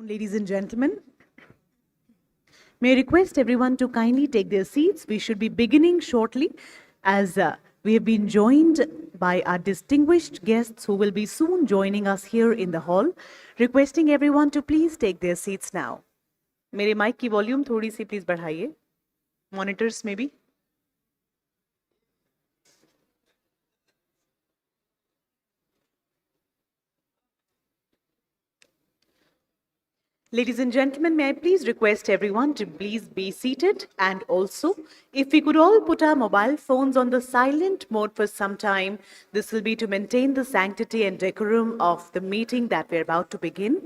Ladies and gentlemen, may I request everyone to kindly take their seats. We should be beginning shortly as we have been joined by our distinguished guests who will be soon joining us here in the hall. Requesting everyone to please take their seats now. मेरे mic की volume थोड़ी सी please बढ़ाइए. Monitors maybe. Ladies and gentlemen, may I please request everyone to please be seated, and also if we could all put our mobile phones on the silent mode for some time, this will be to maintain the sanctity and decorum of the meeting that we're about to begin.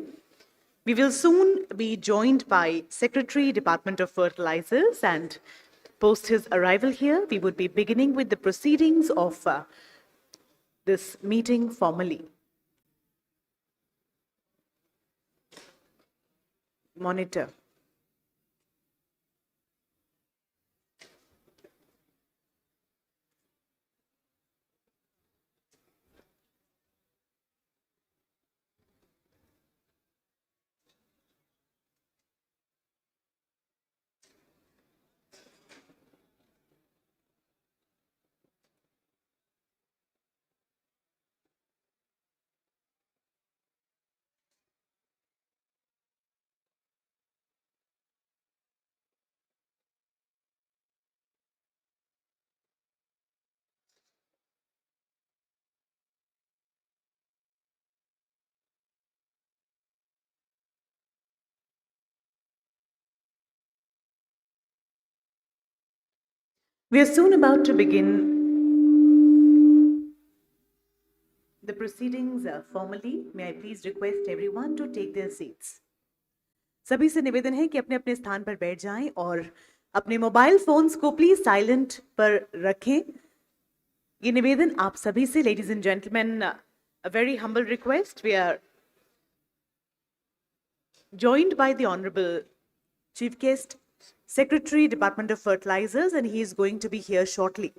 We will soon be joined by Secretary, Department of Fertilizers, and post his arrival here, we would be beginning with the proceedings of this meeting formally. Monitor. We are soon about to begin the proceedings formally. May I please request everyone to take their seats. सभी से निवेदन है कि अपने अपने स्थान पर बैठ जाएं और अपने मोबाइल फोन्स को प्लीज साइलेंट पर रखें. ये निवेदन आप सभी से. Ladies and gentleman, a very humble request. We are joined by the Honorable Chief Guest, Secretary, Department of Fertilizers, and he is going to be here shortly.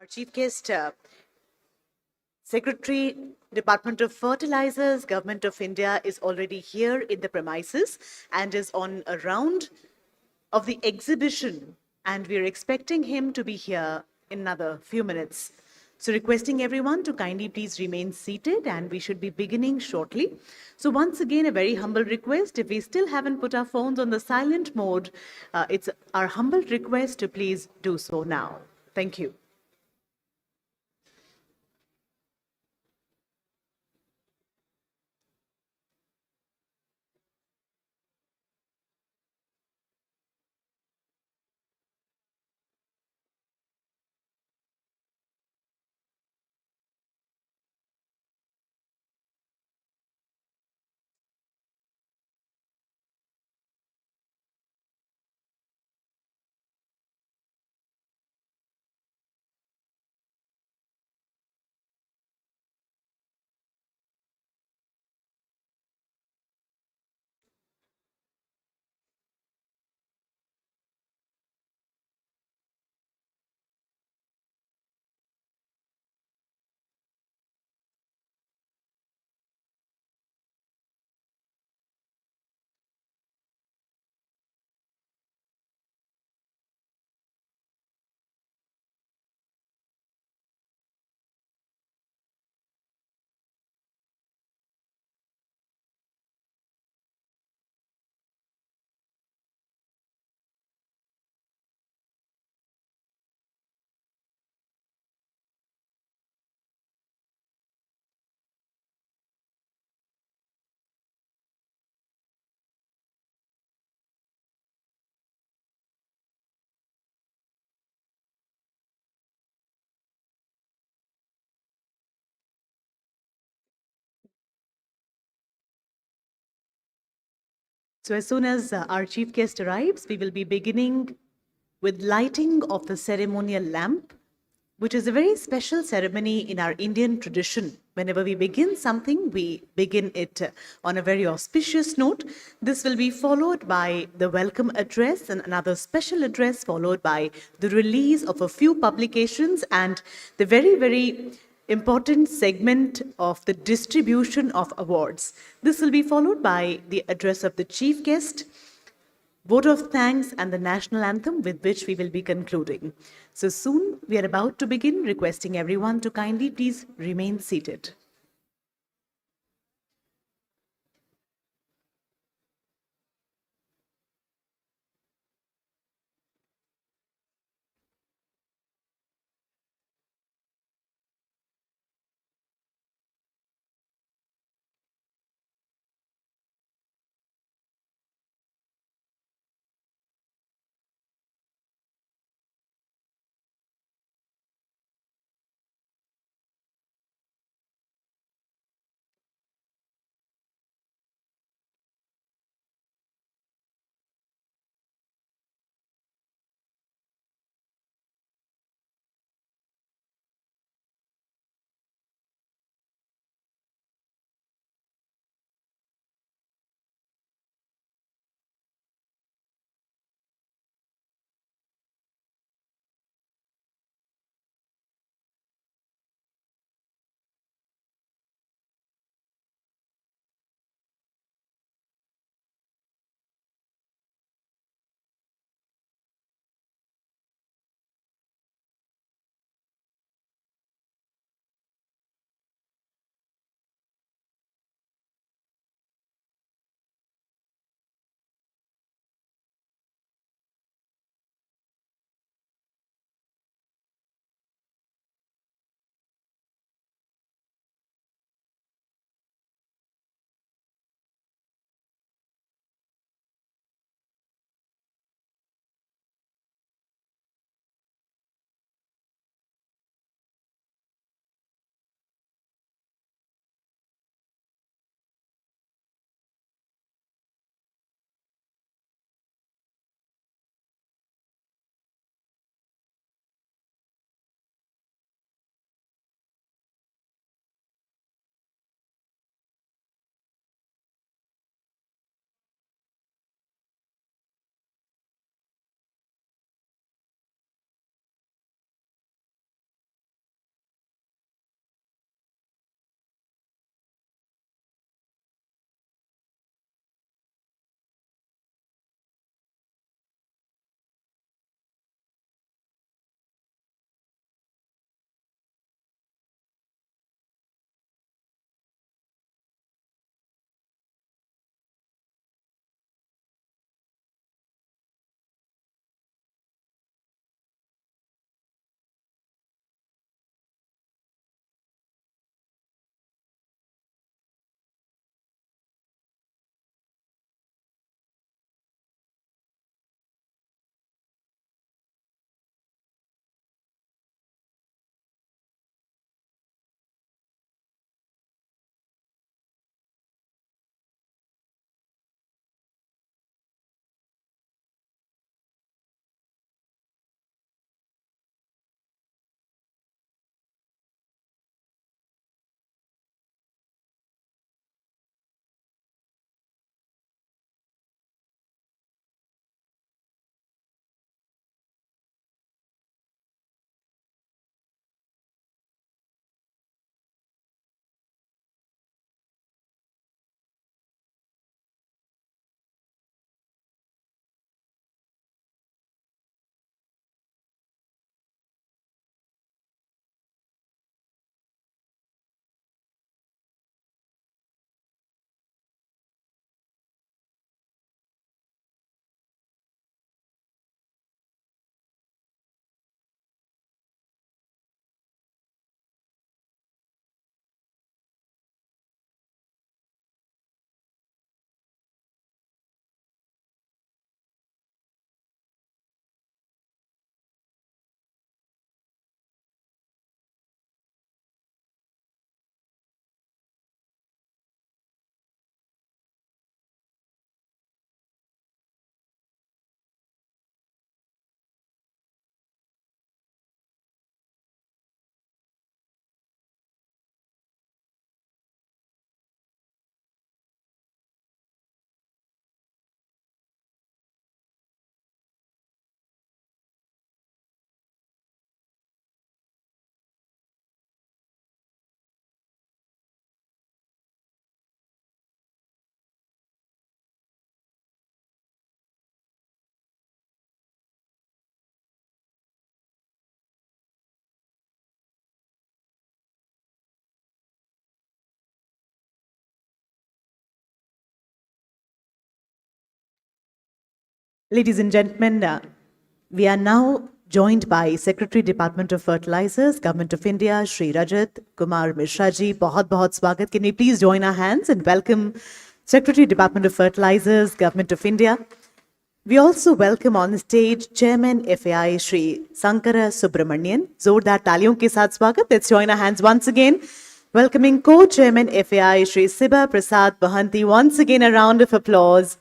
Our chief guest, Secretary, Department of Fertilizers, Government of India, is already here in the premises and is on a round of the exhibition, and we're expecting him to be here in another few minutes. So, requesting everyone to kindly please remain seated, and we should be beginning shortly. So, once again, a very humble request. If we still haven't put our phones on the silent mode, it's our humble request to please do so now. Thank you. So, as soon as our chief guest arrives, we will be beginning with lighting of the ceremonial lamp, which is a very special ceremony in our Indian tradition. Whenever we begin something, we begin it on a very auspicious note. This will be followed by the welcome address and another special address, followed by the release of a few publications and the very, very important segment of the distribution of awards. This will be followed by the address of the chief guest, vote of thanks, and the national anthem, with which we will be concluding. So soon we are about to begin, requesting everyone to kindly please remain seated. Ladies and gentlemen, we are now joined by Secretary Department of Fertilizers, Government of India, Shri Rajat Kumar Mishra ji. बहुत बहुत स्वागत. Can we please join our hands and welcome Secretary Department of Fertilizers, Government of India. We also welcome on stage Chairman FAI Shri Sankara Subramanian. जोरदार तालियों के साथ स्वागत. Let's join our hands once again. Welcoming Co-Chairman FAI Shri Siba Prasad Bahanti. Once again, a round of applause.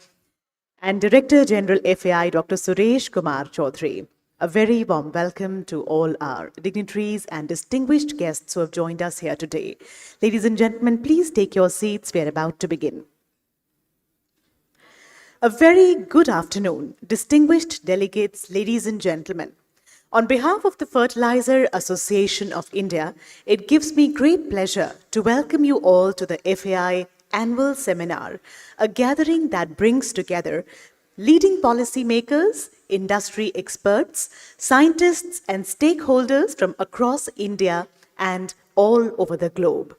And Director General FAI Dr. Suresh Kumar Chaudhary. A very warm welcome to all our dignitaries and distinguished guests who have joined us here today. Ladies and gentlemen, please take your seats. We are about to begin. A very good afternoon, distinguished delegates, ladies and gentlemen. On behalf of the Fertilizer Association of India, it gives me great pleasure to welcome you all to the FAI Annual Seminar, a gathering that brings together leading policymakers, industry experts, scientists, and stakeholders from across India and all over the globe.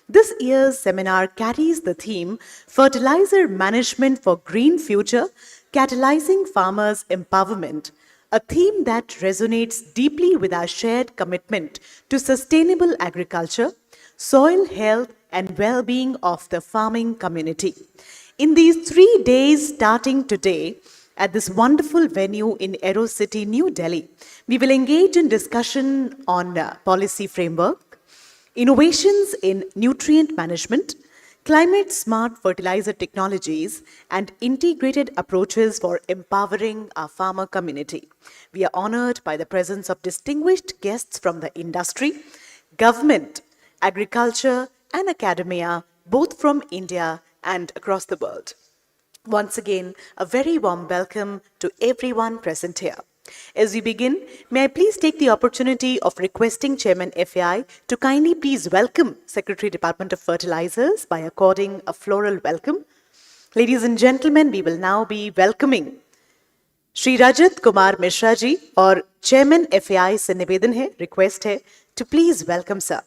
This year's seminar carries the theme Fertilizer Management for Green Future, Catalyzing Farmers' Empowerment, a theme that resonates deeply with our shared commitment to sustainable agriculture, soil health, and well-being of the farming community. In these 3 days starting today, at this wonderful venue in Aero City, New Delhi, we will engage in discussion on policy framework, innovations in nutrient management, climate smart fertilizer technologies, and integrated approaches for empowering our farmer community. We are honored by the presence of distinguished guests from the industry, government, agriculture, and academia, both from India and across the world. Once again, a very warm welcome to everyone present here. As we begin, may I please take the opportunity of requesting Chairman FAI to kindly please welcome Secretary Department of Fertilizers by according a floral welcome. Ladies and gentlemen, we will now be welcoming Shri Rajat Kumar Mishra ji और Chairman FAI से निवेदन है, request है to please welcome sir.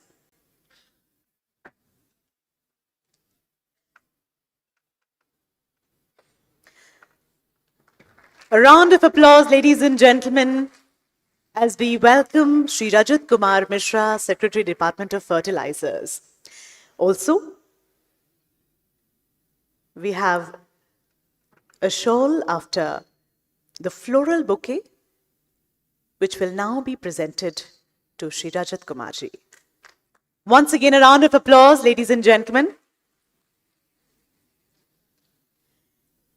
A round of applause, ladies and gentlemen, as we welcome Shri Rajat Kumar Mishra, Secretary, Department of Fertilizers. Also, we have a shawl after the floral bouquet, which will now be presented to Shri Rajat Kumar ji. Once again, a round of applause, ladies and gentlemen.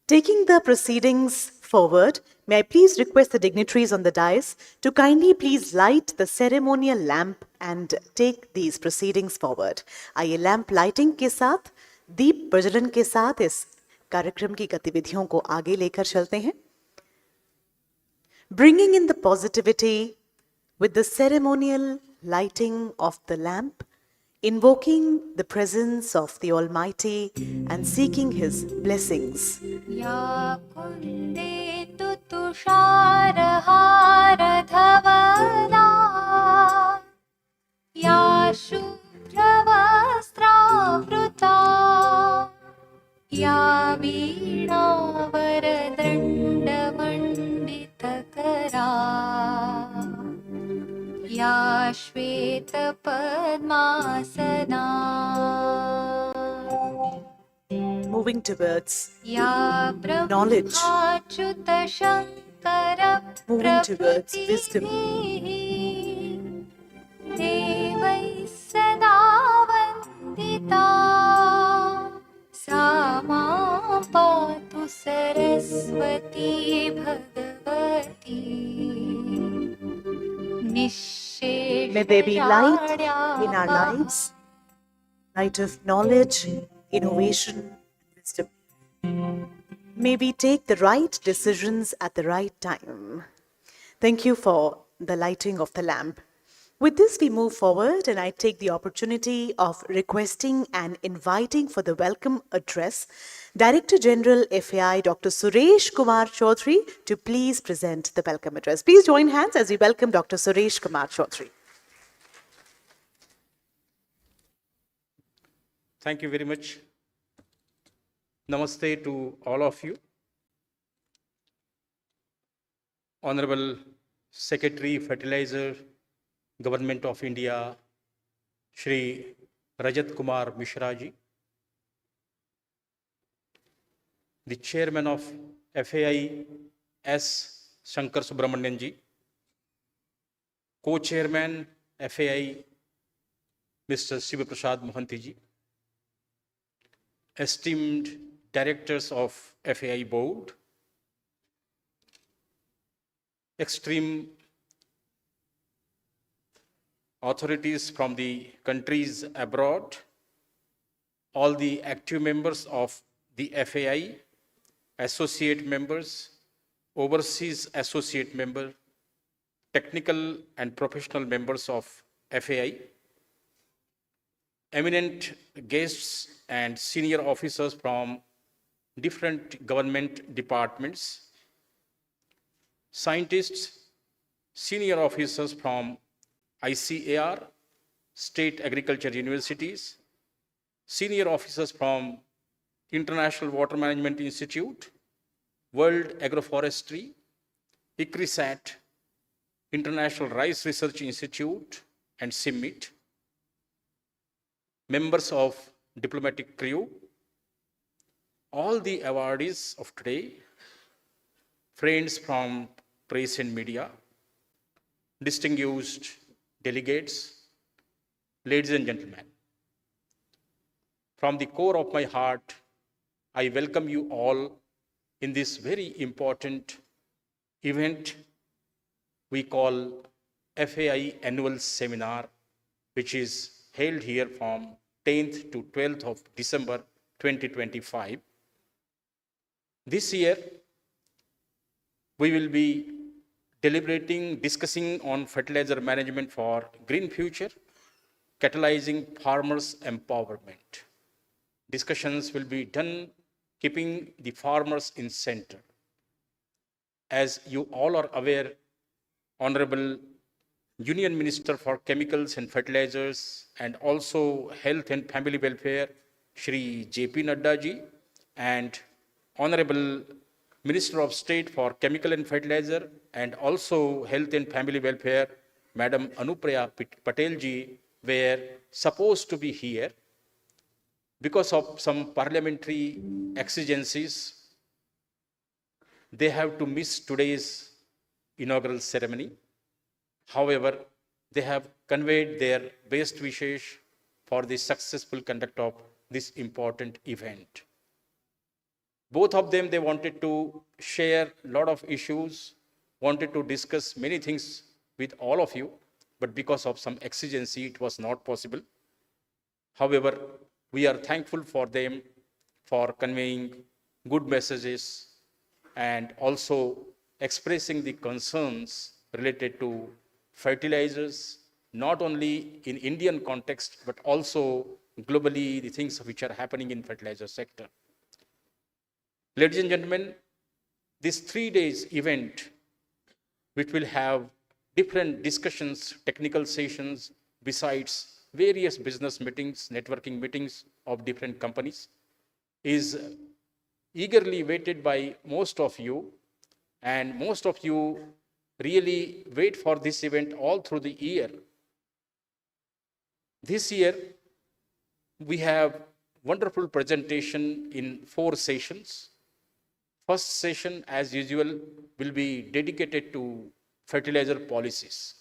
Taking the proceedings forward, may I please request the dignitaries on the dais to kindly please light the ceremonial lamp and take these proceedings forward. आइए lamp lighting के साथ, दीप प्रज्वलन के साथ इस कार्यक्रम की गतिविधियों को आगे लेकर चलते हैं. Bringing in the positivity with the ceremonial lighting of the lamp, invoking the presence of the Almighty and seeking His blessings. Ya kundetu tusharhara dhavala, ya shubhravastravruta, ya veena varadanda manditakara, या श्वेत padmasana. Moving towards knowledge, moving towards wisdom. देवैः सदा वन्दिता, सा मां पातु Saraswati Bhagwati. May there be light in our lives, light of knowledge, innovation, and wisdom. May we take the right decisions at the right time. Thank you for the lighting of the lamp. With this, we move forward, and I take the opportunity of requesting and inviting for the welcome address Director General FAI Dr. Suresh Kumar Chaudhary to please present the welcome address. Please join hands as we welcome Dr. Suresh Kumar Chaudhary. Thank you very much. Namaste to all of you. Honorable Secretary Fertilizer, Government of India, Shri Rajat Kumar Mishra ji, the Chairman of FAI S. Shankar Subramanian ji, Co-Chairman FAI Mr. Shiva Prasad Mohanty ji, esteemed directors of FAI Board, extreme authorities from the countries abroad, all the active members of the FAI, associate members, overseas associate member, technical and professional members of FAI, eminent guests and senior officers from different government departments, scientists, senior officers from ICAR, state agriculture universities, senior officers from International Water Management Institute, World Agroforestry, ICRISAT, International Rice Research Institute, and CIMMIT, members of diplomatic crew, all the awardees of today, friends from press and media, distinguished delegates, ladies and gentlemen. From the core of my heart, I welcome you all in this very important event we call FAI Annual Seminar, which is held here from 10th to 12th of December 2025. This year, we will be deliberating, discussing on fertilizer management for green future, catalyzing farmers' empowerment. Discussions will be done keeping the farmers in center. As you all are aware, Honorable Union Minister for Chemicals and Fertilizers and also Health and Family Welfare, Shri J.P. Nadda ji, and Honorable Minister of State for Chemical and Fertilizer and also Health and Family Welfare, Madam Anupriya Patel ji, were supposed to be here. Because of some parliamentary exigencies, they have to miss today's inaugural ceremony. However, they have conveyed their best wishes for the successful conduct of this important event. Both of them, they wanted to share a lot of issues, wanted to discuss many things with all of you, but because of some exigency, it was not possible. However, we are thankful for them for conveying good messages and also expressing the concerns related to fertilizers, not only in Indian context, but also globally, the things which are happening in fertilizer sector. Ladies and gentlemen, this 3 days event, which will have different discussions, technical sessions, besides various business meetings, networking meetings of different companies, is eagerly waited by most of you, and most of you really wait for this event all through the year. This year, we have wonderful presentation in 4 sessions. First session, as usual, will be dedicated to fertilizer policies,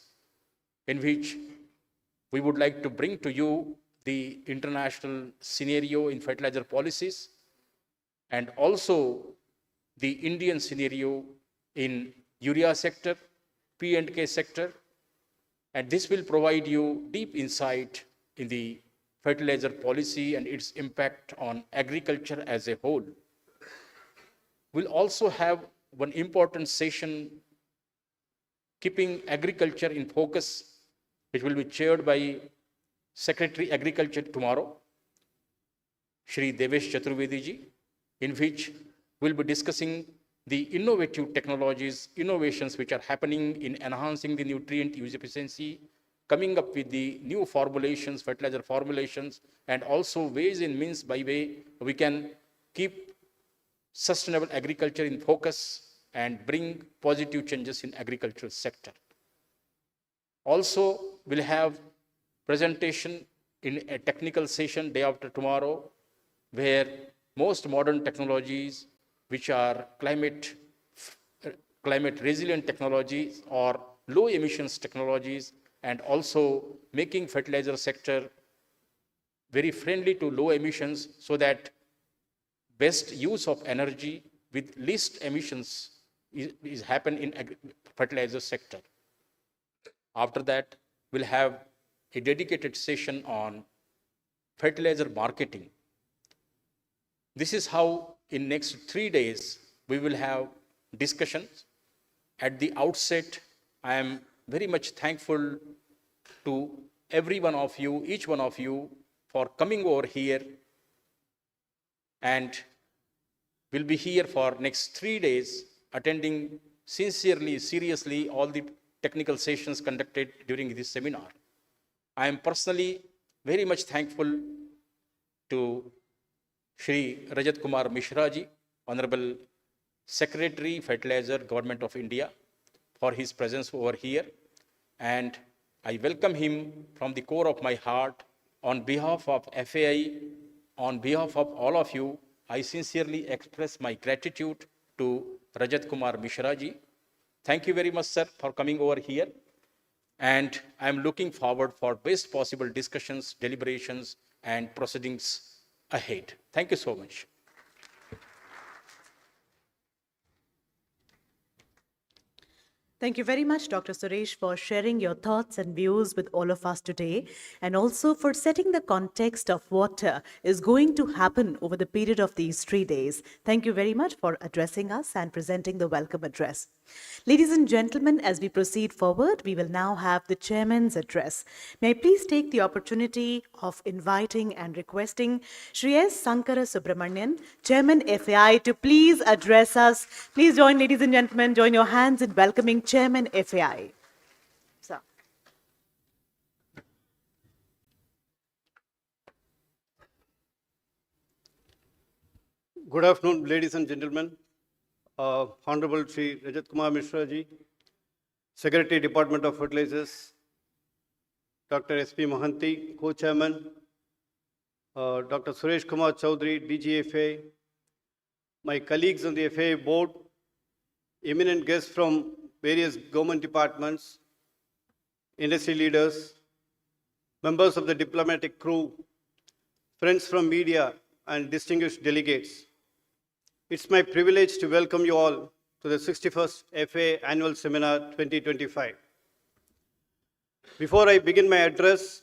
in which we would like to bring to you the international scenario in fertilizer policies and also the Indian scenario in urea sector, P&K sector, and this will provide you deep insight in the fertilizer policy and its impact on agriculture as a whole. We'll also have one important session keeping agriculture in focus, which will be chaired by Secretary Agriculture tomorrow, Shri Devesh Chaturvedi ji, in which we'll be discussing the innovative technologies, innovations which are happening in enhancing the nutrient use efficiency, coming up with the new formulations, fertilizer formulations, and also ways and means by way we can keep sustainable agriculture in focus and bring positive changes in agricultural sector. Also, we'll have presentation in a technical session day after tomorrow, where most modern technologies, which are climate resilient technologies or low emissions technologies, and also making fertilizer sector very friendly to low emissions, so that best use of energy with least emissions is happen in fertilizer sector. After that, we'll have a dedicated session on fertilizer marketing. This is how in next 3 days we will have discussions. At the outset, I am very much thankful to every one of you, each one of you, for coming over here, and will be here for next 3 days, attending sincerely, seriously all the technical sessions conducted during this seminar. I am personally very much thankful to Shri Rajat Kumar Mishra ji, Honorable Secretary, Fertilizer, Government of India, for his presence over here. And I welcome him from the core of my heart. On behalf of FAI, on behalf of all of you, I sincerely express my gratitude to Rajat Kumar Mishra ji. Thank you very much, sir, for coming over here. And I'm looking forward for best possible discussions, deliberations, and proceedings ahead. Thank you so much. Thank you very much, Dr. Suresh, for sharing your thoughts and views with all of us today, and also for setting the context of what is going to happen over the period of these 3 days. Thank you very much for addressing us and presenting the welcome address. Ladies and gentlemen, as we proceed forward, we will now have the chairman's address. May I please take the opportunity of inviting and requesting Shri S. Sankara Subramanian, Chairman FAI, to please address us. Please join, ladies and gentlemen, join your hands in welcoming Chairman FAI. Sir. Good afternoon, ladies and gentlemen. Honorable Shri Rajat Kumar Mishra ji, Secretary, Department of Fertilizers, Dr. S.P. Mohanty, Co-Chairman, Dr. Suresh Kumar Chaudhary, DGFA, my colleagues on the FAA board, eminent guests from various government departments, industry leaders, members of the diplomatic crew, friends from media, and distinguished delegates. It's my privilege to welcome you all to the 61st FAA Annual Seminar 2025. Before I begin my address,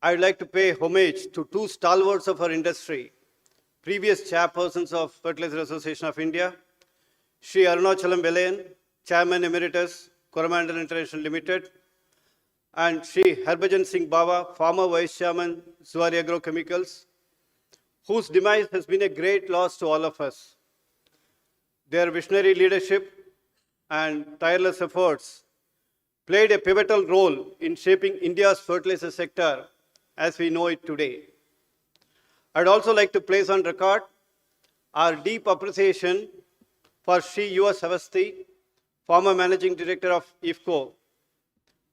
I would like to pay homage to two stalwarts of our industry, previous chairpersons of Fertilizer Association of India, Shri Arunachalam Velayan, Chairman Emeritus, Coromandel International Limited, and Shri Harbhajan Singh Bawa, former Vice Chairman, Zuari Agrochemicals, whose demise has been a great loss to all of us. Their visionary leadership and tireless efforts played a pivotal role in shaping India's fertilizer sector as we know it today. I'd also like to place on record our deep appreciation for Shri U.S. Avasthi, former Managing Director of IFCO,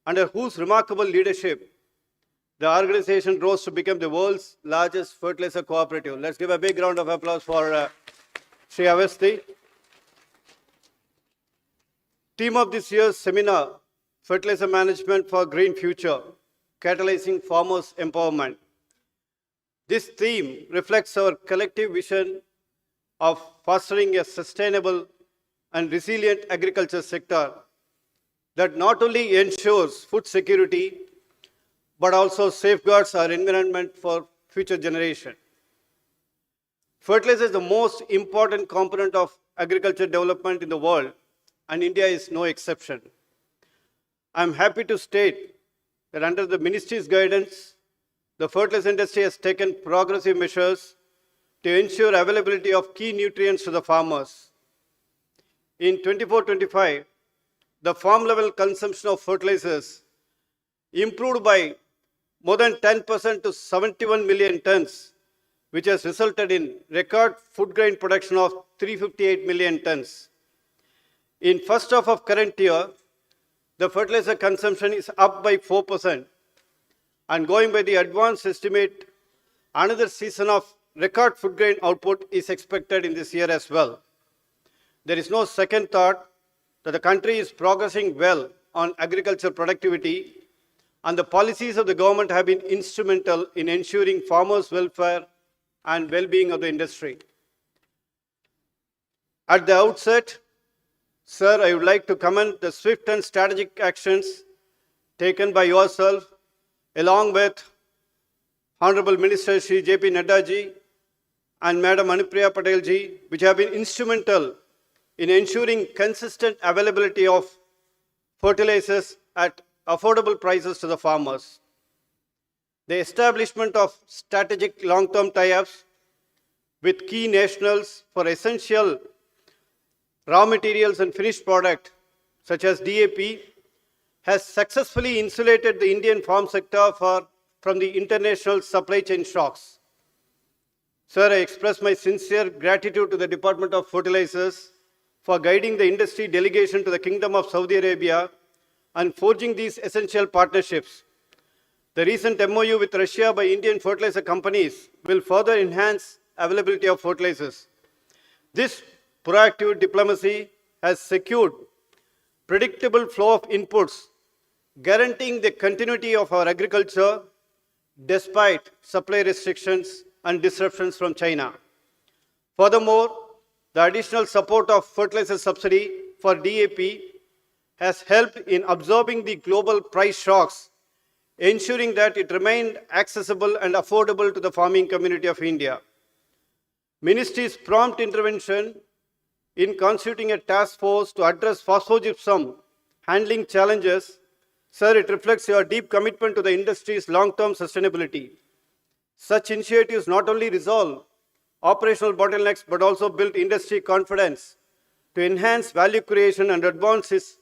under whose remarkable leadership the organization rose to become the world's largest fertilizer cooperative. Let's give a big round of applause for Shri Avasthi. Theme of this year's seminar, Fertilizer Management for Green Future, Catalyzing Farmers' Empowerment. This theme reflects our collective vision of fostering a sustainable and resilient agriculture sector that not only ensures food security, but also safeguards our environment for future generations. Fertilizer is the most important component of agriculture development in the world, and India is no exception. I'm happy to state that under the ministry's guidance, the fertilizer industry has taken progressive measures to ensure availability of key nutrients to the farmers. In 24-25, the farm level consumption of fertilizers improved by more than 10% to 71 million tons, which has resulted in record food grain production of 358 million tons. In first half of current year, the fertilizer consumption is up by 4%. And going by the advanced estimate, another season of record food grain output is expected in this year as well. There is no second thought that the country is progressing well on agriculture productivity, and the policies of the government have been instrumental in ensuring farmers' welfare and well-being of the industry. At the outset, sir, I would like to commend the swift and strategic actions taken by yourself, along with Honorable Minister Shri J.P. Nadda ji and Madam Anupriya Patel ji, which have been instrumental in ensuring consistent availability of fertilizers at affordable prices to the farmers. The establishment of strategic long-term tie-ups with key nationals for essential raw materials and finished product such as DAP has successfully insulated the Indian farm sector from the international supply chain shocks. Sir, I express my sincere gratitude to the Department of Fertilizers for guiding the industry delegation to the Kingdom of Saudi Arabia and forging these essential partnerships. The recent MOU with Russia by Indian fertilizer companies will further enhance availability of fertilizers. This proactive diplomacy has secured predictable flow of inputs, guaranteeing the continuity of our agriculture despite supply restrictions and disruptions from China. Furthermore, the additional support of fertilizer subsidy for DAP has helped in absorbing the global price shocks, ensuring that it remained accessible and affordable to the farming community of India. Ministry's prompt intervention in constituting a task force to address phosphogypsum handling challenges, sir, it reflects your deep commitment to the industry's long-term sustainability. Such initiatives not only resolve operational bottlenecks but also build industry confidence to enhance value creation and advance its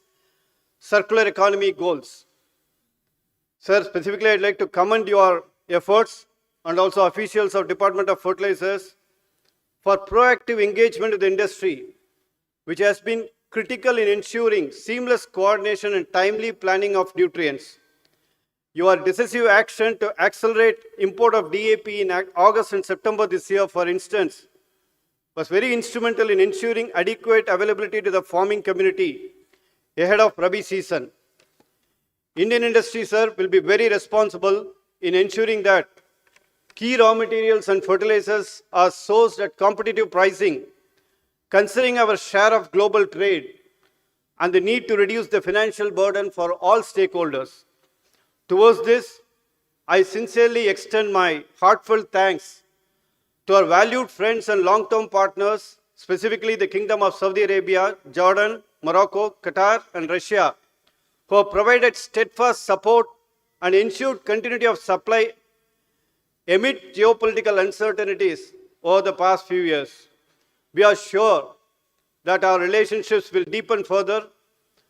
circular economy goals. Sir, specifically I'd like to commend your efforts and also officials of Department of Fertilizers for proactive engagement with the industry, which has been critical in ensuring seamless coordination and timely planning of nutrients. Your decisive action to accelerate import of DAP in August and September this year, for instance, was very instrumental in ensuring adequate availability to the farming community ahead of Rabi season. Indian industry, sir, will be very responsible in ensuring that key raw materials and fertilizers are sourced at competitive pricing, considering our share of global trade and the need to reduce the financial burden for all stakeholders. Towards this, I sincerely extend my heartfelt thanks to our valued friends and long-term partners, specifically the Kingdom of Saudi Arabia, Jordan, Morocco, Qatar, and Russia, who have provided steadfast support and ensured continuity of supply amid geopolitical uncertainties over the past few years. We are sure that our relationships will deepen further,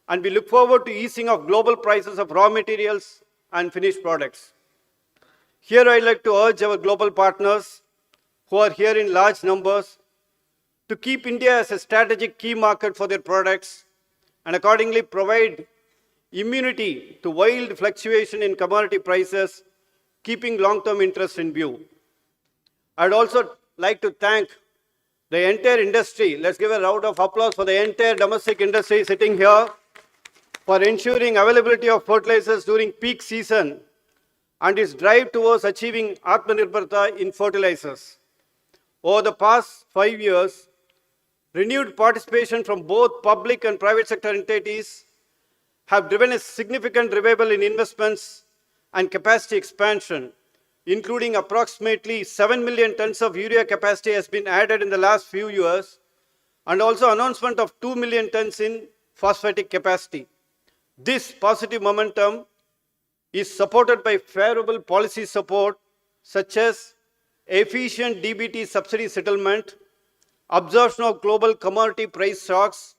and we look forward to easing of global prices of raw materials and finished products. Here I'd like to urge our global partners who are here in large numbers to keep India as a strategic key market for their products and accordingly provide immunity to wild fluctuation in commodity prices, keeping long-term interest in view. I'd also like to thank the entire industry. Let's give a round of applause for the entire domestic industry sitting here for ensuring availability of fertilizers during peak season and its drive towards achieving Atmanirbharta in fertilizers. Over the past 5 years, renewed participation from both public and private sector entities have driven a significant revival in investments and capacity expansion, including approximately 7 million tons of urea capacity has been added in the last few years, and also announcement of 2 million tons in phosphatic capacity. This positive momentum is supported by favorable policy support such as efficient DBT subsidy settlement, absorption of global commodity price shocks,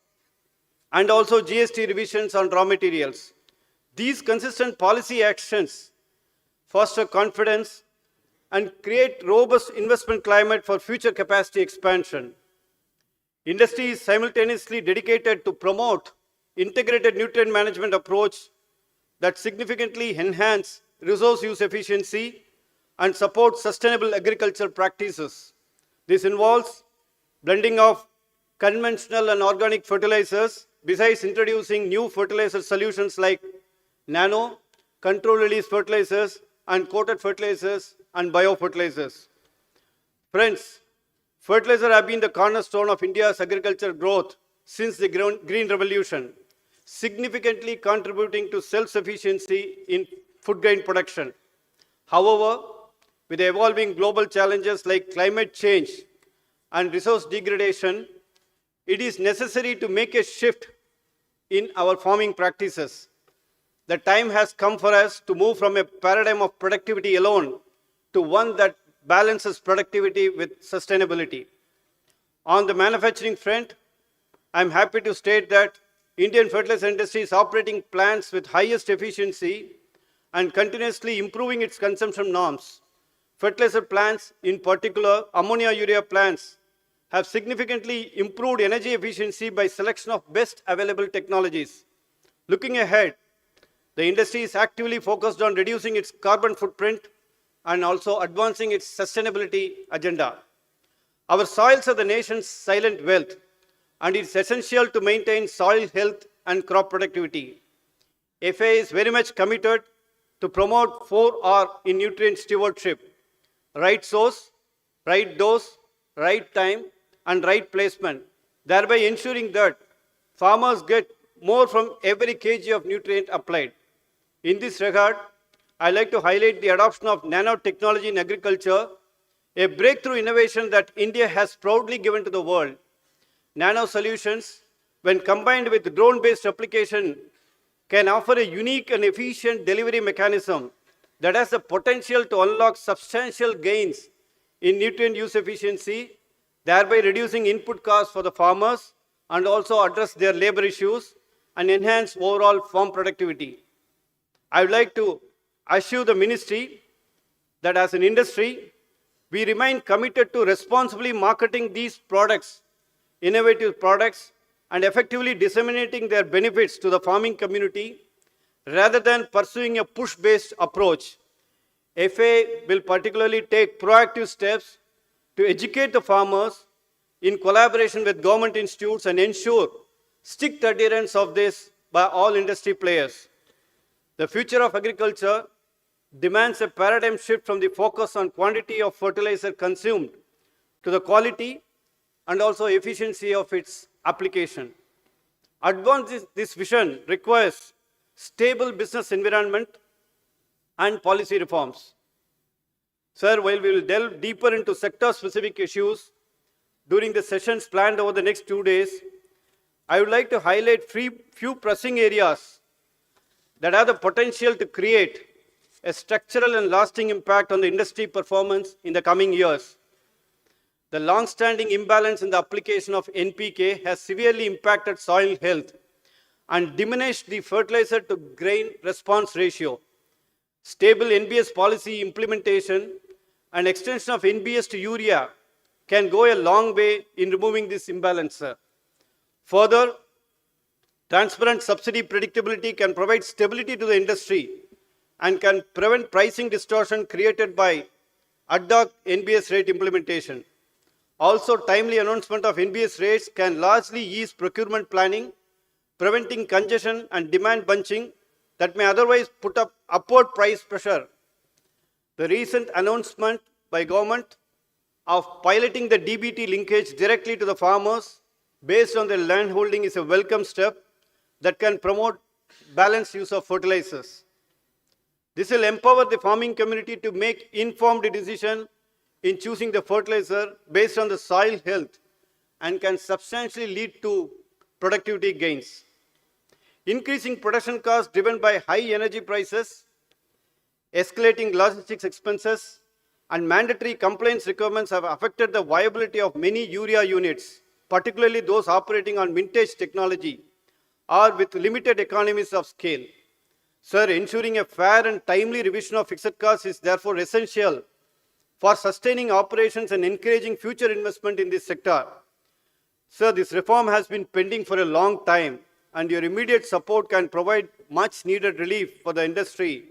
and also GST revisions on raw materials. These consistent policy actions foster confidence and create robust investment climate for future capacity expansion. Industry is simultaneously dedicated to promote integrated nutrient management approach that significantly enhance resource use efficiency and support sustainable agricultural practices. This involves blending of conventional and organic fertilizers, besides introducing new fertilizer solutions like nano, controlled release fertilizers, and coated fertilizers and biofertilizers. Friends, fertilizers have been the cornerstone of India's agricultural growth since the Green Revolution, significantly contributing to self-sufficiency in food grain production. However, with the evolving global challenges like climate change and resource degradation, it is necessary to make a shift in our farming practices. The time has come for us to move from a paradigm of productivity alone to one that balances productivity with sustainability. On the manufacturing front, I am happy to state that Indian fertilizer industry is operating plants with highest efficiency and continuously improving its consumption norms. Fertilizer plants, in particular ammonia urea plants, have significantly improved energy efficiency by selection of best available technologies. Looking ahead, the industry is actively focused on reducing its carbon footprint and also advancing its sustainability agenda. Our soils are the nation's silent wealth, and it's essential to maintain soil health and crop productivity. FA is very much committed to promote 4R in nutrient stewardship: right source, right dose, right time, and right placement, thereby ensuring that farmers get more from every kg of nutrient applied. In this regard, I'd like to highlight the adoption of nanotechnology in agriculture, a breakthrough innovation that India has proudly given to the world. Nano solutions, when combined with drone-based application, can offer a unique and efficient delivery mechanism that has the potential to unlock substantial gains in nutrient use efficiency, thereby reducing input costs for the farmers and also address their labor issues and enhance overall farm productivity. I would like to assure the ministry that as an industry, we remain committed to responsibly marketing these products, innovative products, and effectively disseminating their benefits to the farming community rather than pursuing a push-based approach. FA will particularly take proactive steps to educate the farmers in collaboration with government institutes and ensure strict adherence of this by all industry players. The future of agriculture demands a paradigm shift from the focus on quantity of fertilizer consumed to the quality and also efficiency of its application. Advancing this vision requires stable business environment and policy reforms. Sir, while we will delve deeper into sector-specific issues during the sessions planned over the next 2 days, I would like to highlight few pressing areas that have the potential to create a structural and lasting impact on the industry performance in the coming years. The long-standing imbalance in the application of NPK has severely impacted soil health and diminished the fertilizer to grain response ratio. Stable NBS policy implementation and extension of NBS to urea can go a long way in removing this imbalance. Further, transparent subsidy predictability can provide stability to the industry and can prevent pricing distortion created by ad hoc NBS rate implementation. Also, timely announcement of NBS rates can largely ease procurement planning, preventing congestion and demand bunching that may otherwise put up upward price pressure. The recent announcement by government of piloting the DBT linkage directly to the farmers based on their land holding is a welcome step that can promote balanced use of fertilizers. This will empower the farming community to make informed decisions in choosing the fertilizer based on the soil health and can substantially lead to productivity gains. Increasing production costs driven by high energy prices, escalating logistics expenses, and mandatory compliance requirements have affected the viability of many urea units, particularly those operating on vintage technology or with limited economies of scale. Sir, ensuring a fair and timely revision of fixed costs is therefore essential for sustaining operations and encouraging future investment in this sector. Sir, this reform has been pending for a long time, and your immediate support can provide much needed relief for the industry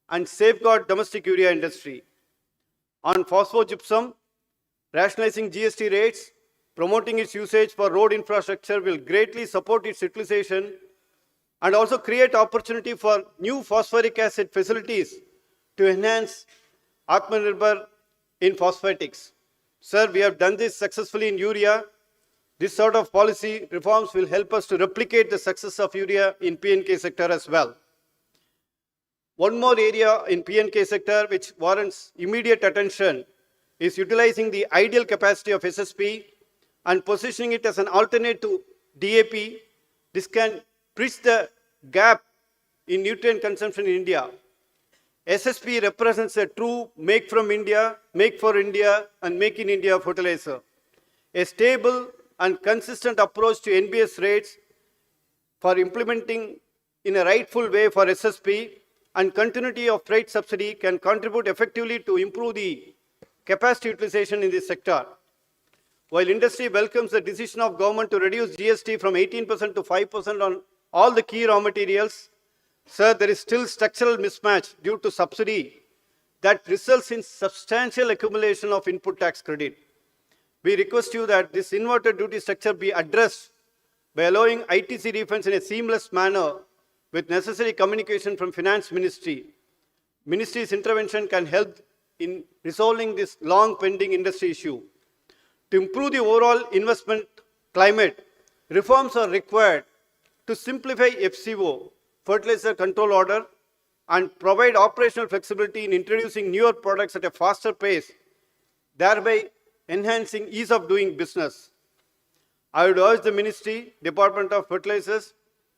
and safeguard domestic urea industry. On phosphogypsum, rationalizing GST rates, promoting its usage for road infrastructure will greatly support its utilization and also create opportunity for new phosphoric acid facilities to enhance Atmanirbhar in phosphatics. Sir, we have done this successfully in urea. This sort of policy reforms will help us to replicate the success of urea in P&K sector as well. One more area in P&K sector which warrants immediate attention is utilizing the ideal capacity of SSP and positioning it as an alternate to DAP. This can bridge the gap in nutrient consumption in India. SSP represents a true make from India, make for India, and make in India fertilizer. A stable and consistent approach to NBS rates for implementing in a rightful way for SSP and continuity of freight subsidy can contribute effectively to improve the capacity utilization in this sector. While industry welcomes the decision of government to reduce GST from 18% to 5% on all the key raw materials, sir, there is still structural mismatch due to subsidy that results in substantial accumulation of input tax credit. We request you that this inverted duty structure be addressed by allowing ITC refunds in a seamless manner with necessary communication from Finance Ministry. Ministry's intervention can help in resolving this long pending industry issue. To improve the overall investment climate, reforms are required to simplify FCO, Fertilizer Control Order, and provide operational flexibility in introducing newer products at a faster pace, thereby enhancing ease of doing business. I would urge the Ministry, Department of Fertilizers,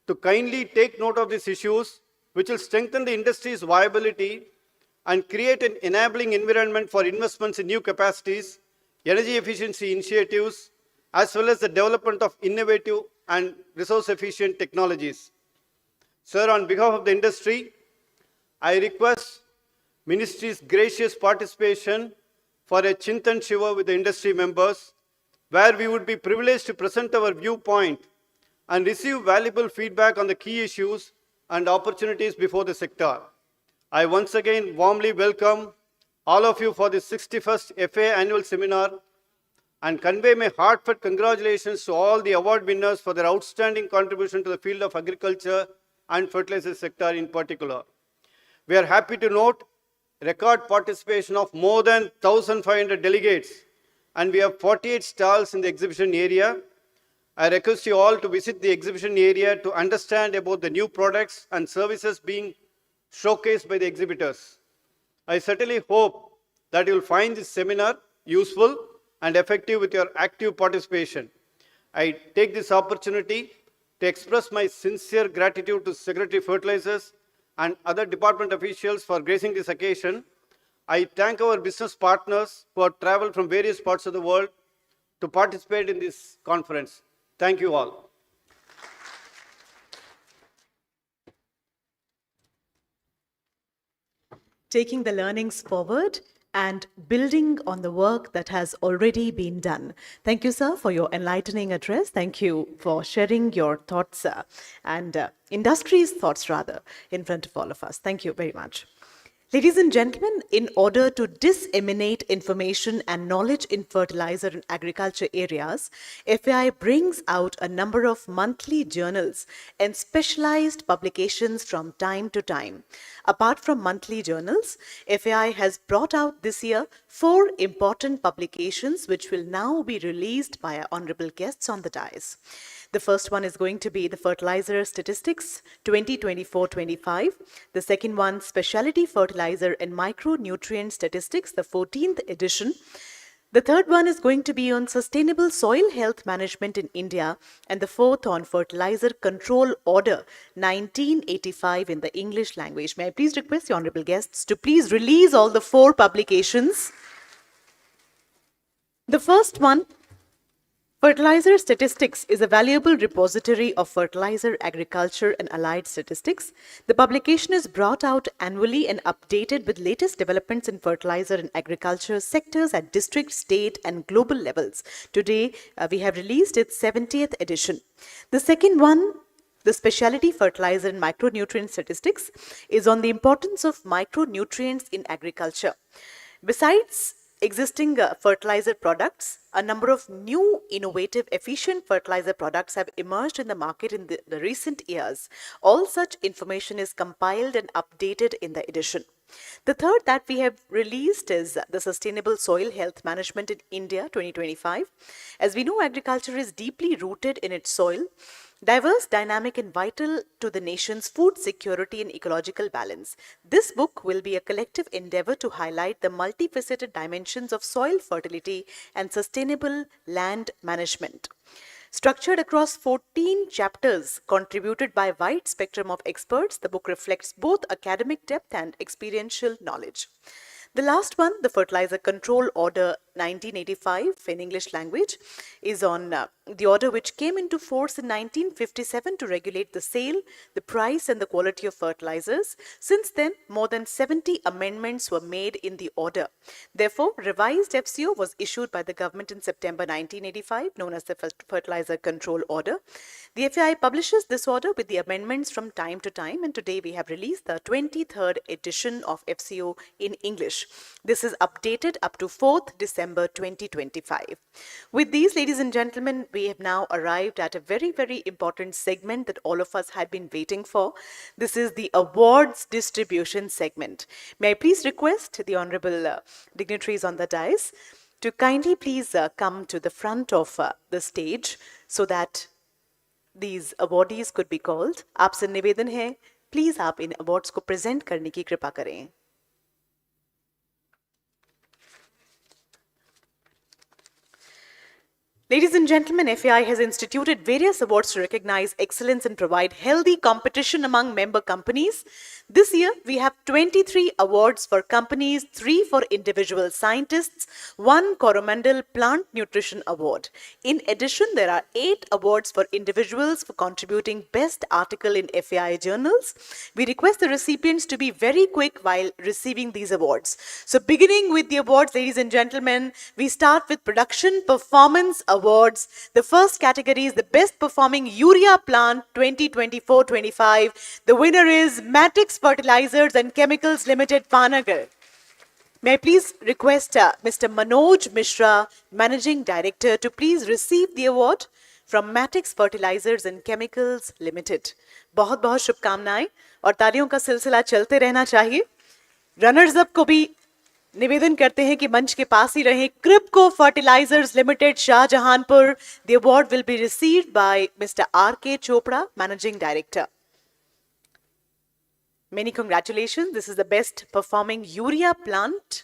to kindly take note of these issues, which will strengthen the industry's viability and create an enabling environment for investments in new capacities, energy efficiency initiatives, as well as the development of innovative and resource-efficient technologies. Sir, on behalf of the industry, I request Ministry's gracious participation for a Chintan Shiva with the industry members, where we would be privileged to present our viewpoint and receive valuable feedback on the key issues and opportunities before the sector. I once again warmly welcome all of you for the 61st FA annual seminar and convey my heartfelt congratulations to all the award winners for their outstanding contribution to the field of agriculture and fertilizer sector in particular. We are happy to note record participation of more than 1,500 delegates, and we have 48 stalls in the exhibition area. I request you all to visit the exhibition area to understand about the new products and services being showcased by the exhibitors. I certainly hope that you will find this seminar useful and effective with your active participation. I take this opportunity to express my sincere gratitude to Secretary Fertilizers and other department officials for gracing this occasion. I thank our business partners who have traveled from various parts of the world to participate in this conference. Thank you all. Taking the learnings forward and building on the work that has already been done. Thank you, sir, for your enlightening address. Thank you for sharing your thoughts and industry's thoughts, rather, in front of all of us. Thank you very much. Ladies and gentlemen, in order to disseminate information and knowledge in fertilizer and agriculture areas, FAI brings out a number of monthly journals and specialized publications from time to time. Apart from monthly journals, FAI has brought out this year 4 important publications which will now be released by our honorable guests on the dais. The first one is going to be the Fertilizer Statistics 2024-25. The second one, Specialty Fertilizer and Micronutrient Statistics, the 14th edition. The third one is going to be on Sustainable Soil Health Management in India, and the fourth on Fertilizer Control Order 1985 in the English language. May I please request the honorable guests to please release all the 4 publications. The first one Fertilizer Statistics is a valuable repository of fertilizer, agriculture, and allied statistics. The publication is brought out annually and updated with latest developments in fertilizer and agriculture sectors at district, state, and global levels. Today, we have released its 70th edition. The second one, the Specialty Fertilizer and Micronutrient Statistics, is on the importance of micronutrients in agriculture. Besides existing fertilizer products, a number of new, innovative, efficient fertilizer products have emerged in the market in the recent years. All such information is compiled and updated in the edition. The third that we have released is the Sustainable Soil Health Management in India 2025. As we know, agriculture is deeply rooted in its soil, diverse, dynamic, and vital to the nation's food security and ecological balance. This book will be a collective endeavor to highlight the multifaceted dimensions of soil fertility and sustainable land management. Structured across 14 chapters contributed by a wide spectrum of experts, the book reflects both academic depth and experiential knowledge. The last one, the Fertilizer Control Order 1985 in English language, is on the order which came into force in 1957 to regulate the sale, the price, and the quality of fertilizers. Since then, more than 70 amendments were made in the order. Therefore, revised FCO was issued by the government in September 1985, known as the Fertilizer Control Order. The FAI publishes this order with the amendments from time to time, and today we have released the 23rd edition of FCO in English. This is updated up to 4th December 2025. With these, ladies and gentlemen, we have now arrived at a very, very important segment that all of us had been waiting for. This is the awards distribution segment. May I please request the honorable dignitaries on the dais to kindly please come to the front of the stage so that these awardees could be called. आपसे निवेदन है, please आप इन awards को present करने की कृपा करें. Ladies and gentlemen, FAI has instituted various awards to recognize excellence and provide healthy competition among member companies. This year, we have 23 awards for companies, 3 for individual scientists, 1 Coromandel Plant Nutrition Award. In addition, there are 8 awards for individuals for contributing best article in FAI journals. We request the recipients to be very quick while receiving these awards. So beginning with the awards, ladies and gentlemen, we start with Production Performance Awards. The first category is the Best Performing Urea Plant 2024-25. The winner is Matix Fertilizers and Chemicals Limited, Panagar. May I please request Mr. Manoj Mishra, Managing Director, to please receive the award from Matix Fertilizers and Chemicals Limited. बहुत बहुत शुभकामनाएं और तालियों का सिलसिला चलते रहना चाहिए. रनर्स अप को भी निवेदन करते हैं कि मंच के पास ही रहें. Kribhco fertilizers limited, Shahjahanpur. The award will be received by Mr. R.K. Chopra, Managing Director. Many congratulations. This is the best performing urea plant.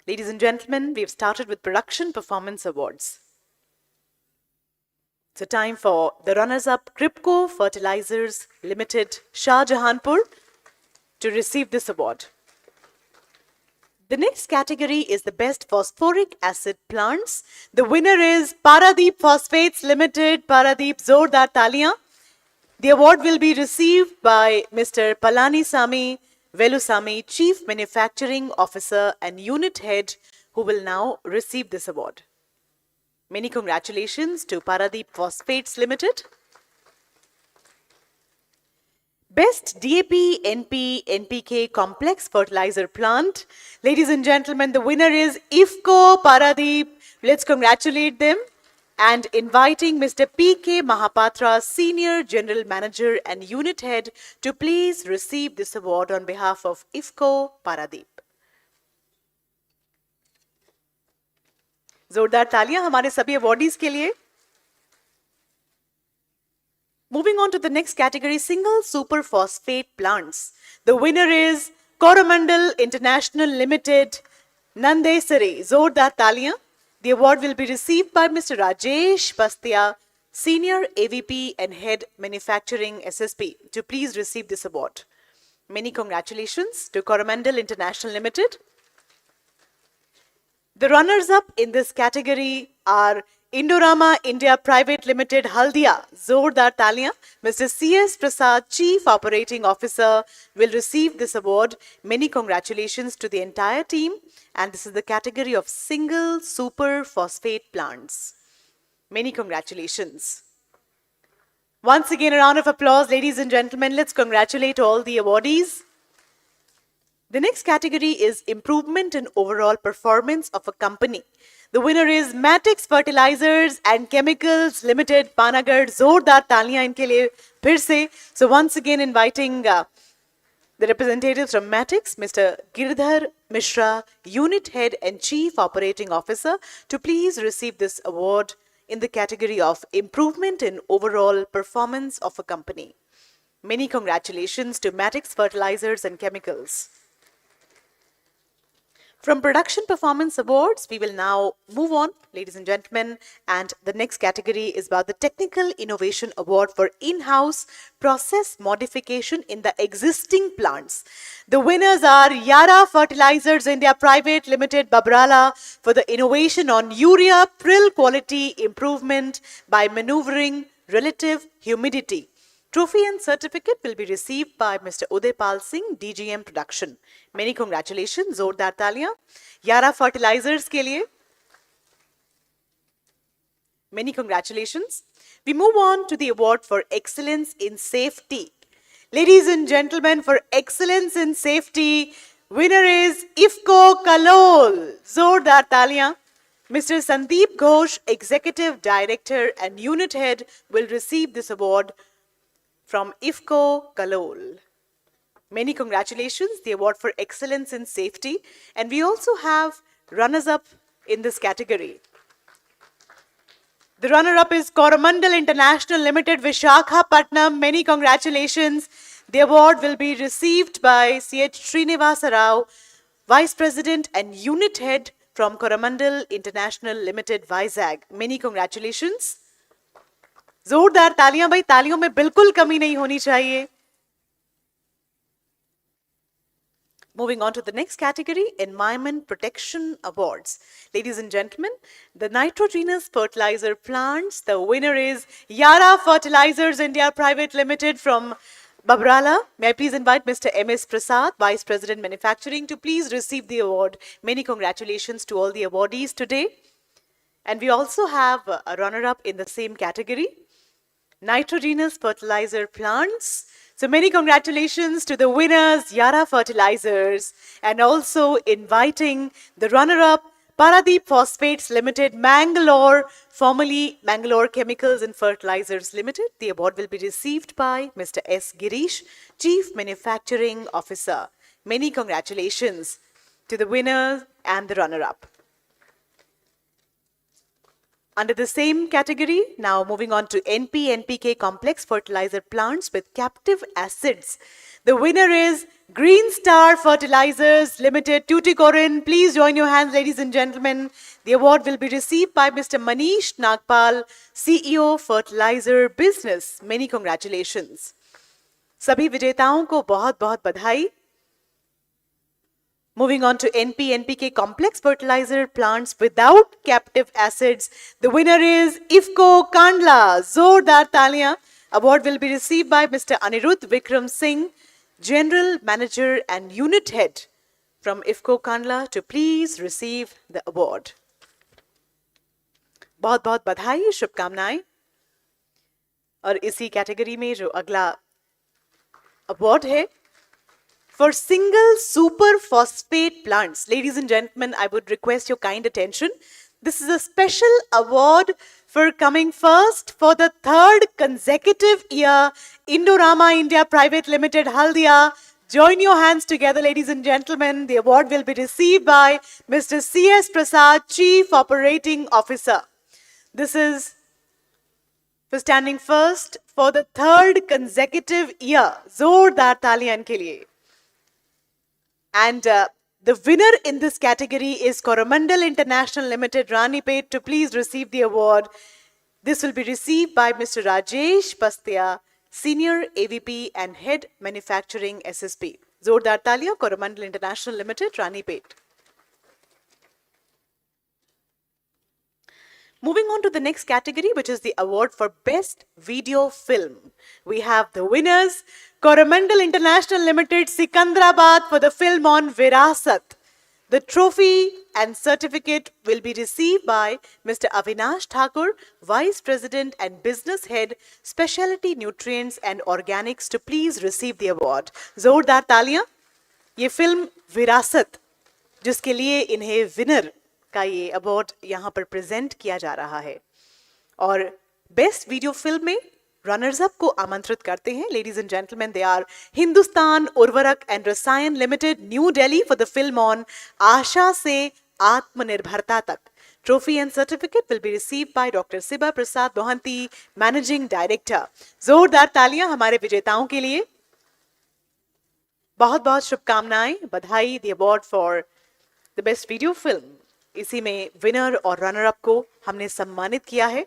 Ladies and gentlemen, we have started with Production Performance Awards. So time for the runners-up, Cripco Fertilizers Limited, Shahjahanpur, to receive this award. The next category is the best phosphoric acid plants. The winner is Paradeep Phosphates Limited, Paradeep. Zordar Taliyan. The award will be received by Mr. Palanisamy Velusamy, Chief Manufacturing Officer and Unit Head, who will now receive this award. Many congratulations to Paradeep Phosphates Limited. Best DAP, NP, NPK Complex Fertilizer Plant. Ladies and gentlemen, the winner is IFCO Paradeep. Let's congratulate them. And inviting Mr. P.K. Mahapatra, Senior General Manager and Unit Head, to please receive this award on behalf of IFCO Paradeep. जोरदार तालियां हमारे सभी awardees के लिए. Moving on to the next category, single super phosphate plants. The winner is Coromandel International Limited, Nandesari. Zordar Taliyan. The award will be received by Mr. Rajesh Bastia, Senior AVP and Head Manufacturing SSP, to please receive this award. Many congratulations to Coromandel International Limited. The runners-up in this category are Indorama India Private Limited Haldia, Zordar Taliyan. Mr. C.S. Prasad, Chief Operating Officer, will receive this award. Many congratulations to the entire team. And this is the category of single super phosphate plants. Many congratulations. Once again, a round of applause, ladies and gentlemen. Let's congratulate all the awardees. The next category is improvement in overall performance of a company. The winner is Matix Fertilizers and Chemicals Limited, Panagarh. Zordar तालियां इनके लिए फिर से. So once again inviting the representatives from Matix, Mr. Girdhar Mishra, Unit Head and Chief Operating Officer, to please receive this award in the category of improvement in overall performance of a company. Many congratulations to Matix Fertilizers and Chemicals. From Production Performance Awards, we will now move on, ladies and gentlemen, and the next category is about the Technical Innovation Award for in-house process modification in the existing plants. The winners are Yara Fertilizers India Private Limited, Babrala, for the innovation on urea prill quality improvement by maneuvering relative humidity. Trophy and certificate will be received by Mr. Uday Pal Singh, DGM Production. Many congratulations, Zordar Taliyan. Yara Fertilizers के लिए. Many congratulations. We move on to the award for excellence in safety. Ladies and gentlemen, for excellence in safety, winner is IFCO Kalol. Zordar Taliyan. Mr. Sandeep Ghosh, Executive Director and Unit Head, will receive this award from IFCO Kalol. Many congratulations, the award for excellence in safety. And we also have runners-up in this category. The runner-up is Coromandel International Limited, Visakhapatnam. Many congratulations. The award will be received by C.H. Srinivasa Rao, Vice President and Unit Head from Coromandel International Limited, Vizag. Many congratulations. जोरदार तालियां भाई, तालियों में बिल्कुल कमी नहीं होनी चाहिए. Moving on to the next category, Environment Protection Awards. Ladies and gentlemen, the nitrogenous fertilizer plants, the winner is Yara Fertilizers India Private Limited from Babrala. May I please invite Mr. M.S. Prasad, Vice President Manufacturing, to please receive the award. Many congratulations to all the awardees today. And we also have a runner-up in the same category, nitrogenous fertilizer plants. So many congratulations to the winners, Yara Fertilizers, and also inviting the runner-up, Paradeep Phosphates Limited, Mangalore, formerly Mangalore Chemicals and Fertilizers Limited. The award will be received by Mr. S. Girish, Chief Manufacturing Officer. Many congratulations to the winners and the runner-up. Under the same category, now moving on to NP-NPK complex fertilizer plants with captive acids. The winner is Green Star Fertilizers Limited, Tuticorin. Please join your hands, ladies and gentlemen. The award will be received by Mr. Manish Nagpal, CEO Fertilizer Business. Many congratulations. सभी विजेताओं को बहुत-बहुत बधाई. Moving on to NP-NPK complex fertilizer plants without captive acids. The winner is IFCO Kandla. Zordar Taliyan. Award will be received by Mr. Anirudh Vikram Singh, General Manager and Unit Head from IFCO Kandla, to please receive the award. बहुत-बहुत बधाई, शुभकामनाएं. और इसी category में जो अगला award है, for single super phosphate plants. Ladies and gentlemen, I would request your kind attention. This is a special award for coming first for the third consecutive year. Indorama India Private Limited, Haldia. Join your hands together, ladies and gentlemen. The award will be received by Mr. C.S. Prasad, Chief Operating Officer. This is for standing first for the third consecutive year. Zordar Taliyan ke liye. And the winner in this category is Coromandel International Limited, Ranipet, to please receive the award. This will be received by Mr. Rajesh Pastia, Senior AVP and Head Manufacturing SSP. Zordar Taliyan, Coromandel International Limited, Ranipet. Moving on to the next category, which is the award for Best Video Film. We have the winners, Coromandel International Limited, Sikandrabad, for the film on Virasat. The trophy and certificate will be received by Mr. Avinash Thakur, Vice President and Business Head, Specialty Nutrients and Organics, to please receive the award. जोरदार तालियां. ये film विरासत, जिसके लिए इन्हें winner का ये award यहाँ पर प्रेजेंट किया जा रहा है, और बेस्ट वीडियो फिल्म में रनर्स अप को आमंत्रित करते हैं. Ladies and gentleman, they are Hindustan Urvarak and Rasayan limited, New Delhi, for the film on आशा से आत्मनिर्भरता तक. Trophy and certificate will be received by Dr. Siba Prasad Mohanty, Managing Director. जोरदार तालियां हमारे विजेताओं के लिए. बहुत बहुत शुभकामनाएं, बधाई. The award for the best video film, इसी में विनर और रनर अप को हमने सम्मानित किया है.